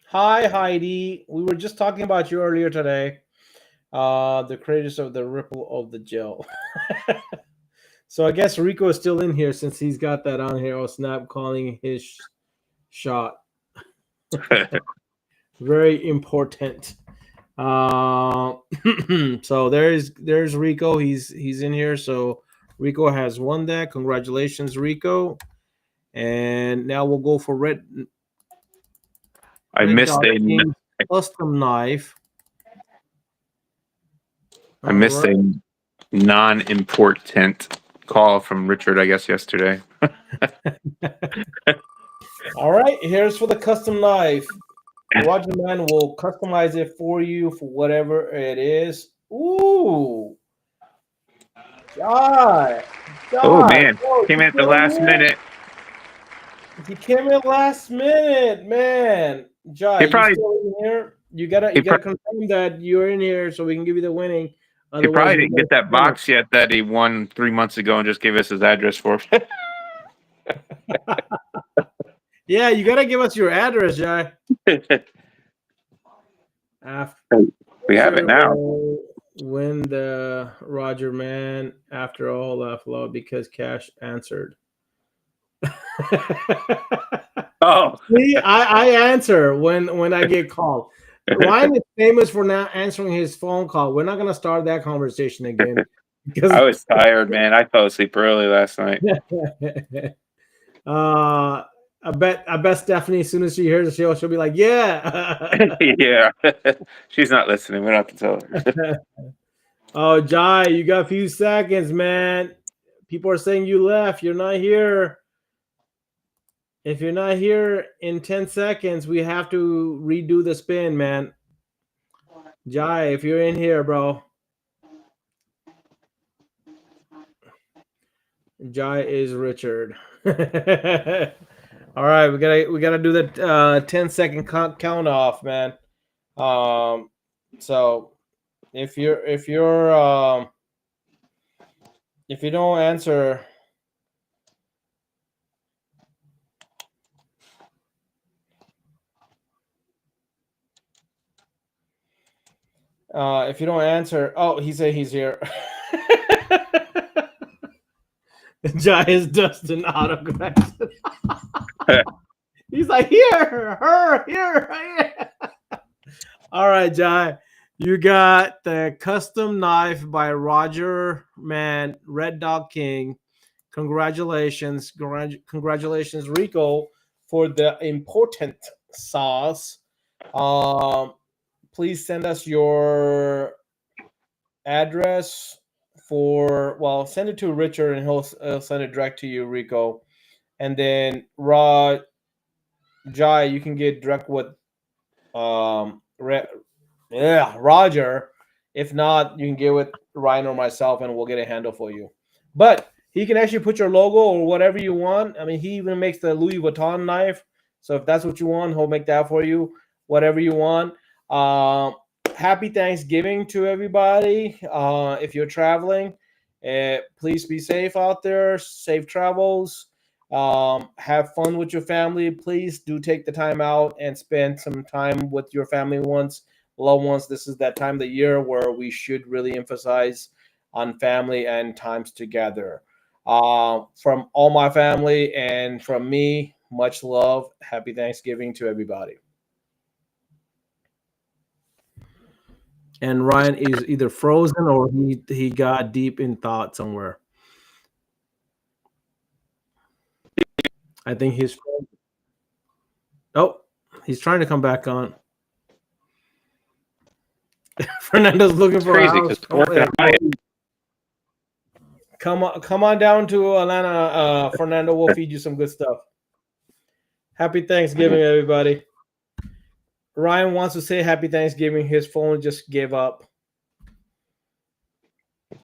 Hi, Heidi. We were just talking about you earlier today. The creators of the Ripple of the Gel. So I guess Rico is still in here since he's got that on here. Oh, snap, calling his shot. Very important. So there's Rico. He's in here. So Rico has won that. Congratulations, Rico. And now we'll go for Red I missed Dot a King's custom knife. I missed a non-import tint call from Richard, I guess, yesterday. All right, here's for the custom knife. Roger Man will customize it for you for whatever it is. Ooh. God. Oh man, Bro, came you in at the kidding last me? minute. He came in last minute, man. Jai, He you probably still in here? You gotta confirm that you're in here so we can give you the winning. he Otherwise, probably we'll didn't get that box yet that he won 3 months ago and just gave us his address for. Yeah, you gotta give us your address, Jai. We have it now. Win the Roger Man after all upload because Cash answered. Oh, See, I answer when I get called. Ryan is famous for not answering his phone call. We're not gonna start that conversation again because I was tired, man. I fell asleep early last night. I bet Stephanie, as soon as she hears the show, she'll be like, "Yeah." Yeah, she's not listening. We don't have to tell her. Oh, Jai, you got a few seconds, man. People are saying you left. You're not here. If you're not here in 10 seconds, we have to redo the spin, man. Jai, if you're in here, bro. Jai is Richard. All right, we gotta do the 10-second count off, man. So if you don't answer, oh, he said he's here. Jai is Dustin autographs. He's like, here. All right, Jai. You got the custom knife by Roger Man, Red Dog King. Congratulations, Rico, for the important sauce. Please send us your address send it to Richard and he'll send it direct to you, Rico. And then Jai, you can get direct with Roger. If not, you can get with Ryan or myself and we'll get a handle for you. But he can actually put your logo or whatever you want. I mean, he even makes the Louis Vuitton knife. So if that's what you want, he'll make that for you, whatever you want. Happy Thanksgiving to everybody. If you're traveling, please be safe out there. Safe travels. Have fun with your family. Please do take the time out and spend some time with your family loved ones. This is that time of the year where we should really emphasize on family and times together. From all my family and from me, much love. Happy Thanksgiving to everybody. And Ryan is either frozen or he got deep in thought somewhere. I think he's frozen. Oh, he's trying to come back on. Fernando's looking for Crazy a house. because Come on down to Atlanta, Fernando. We'll feed you some good stuff. Happy Thanksgiving, everybody. Ryan wants to say Happy Thanksgiving. His phone just gave up.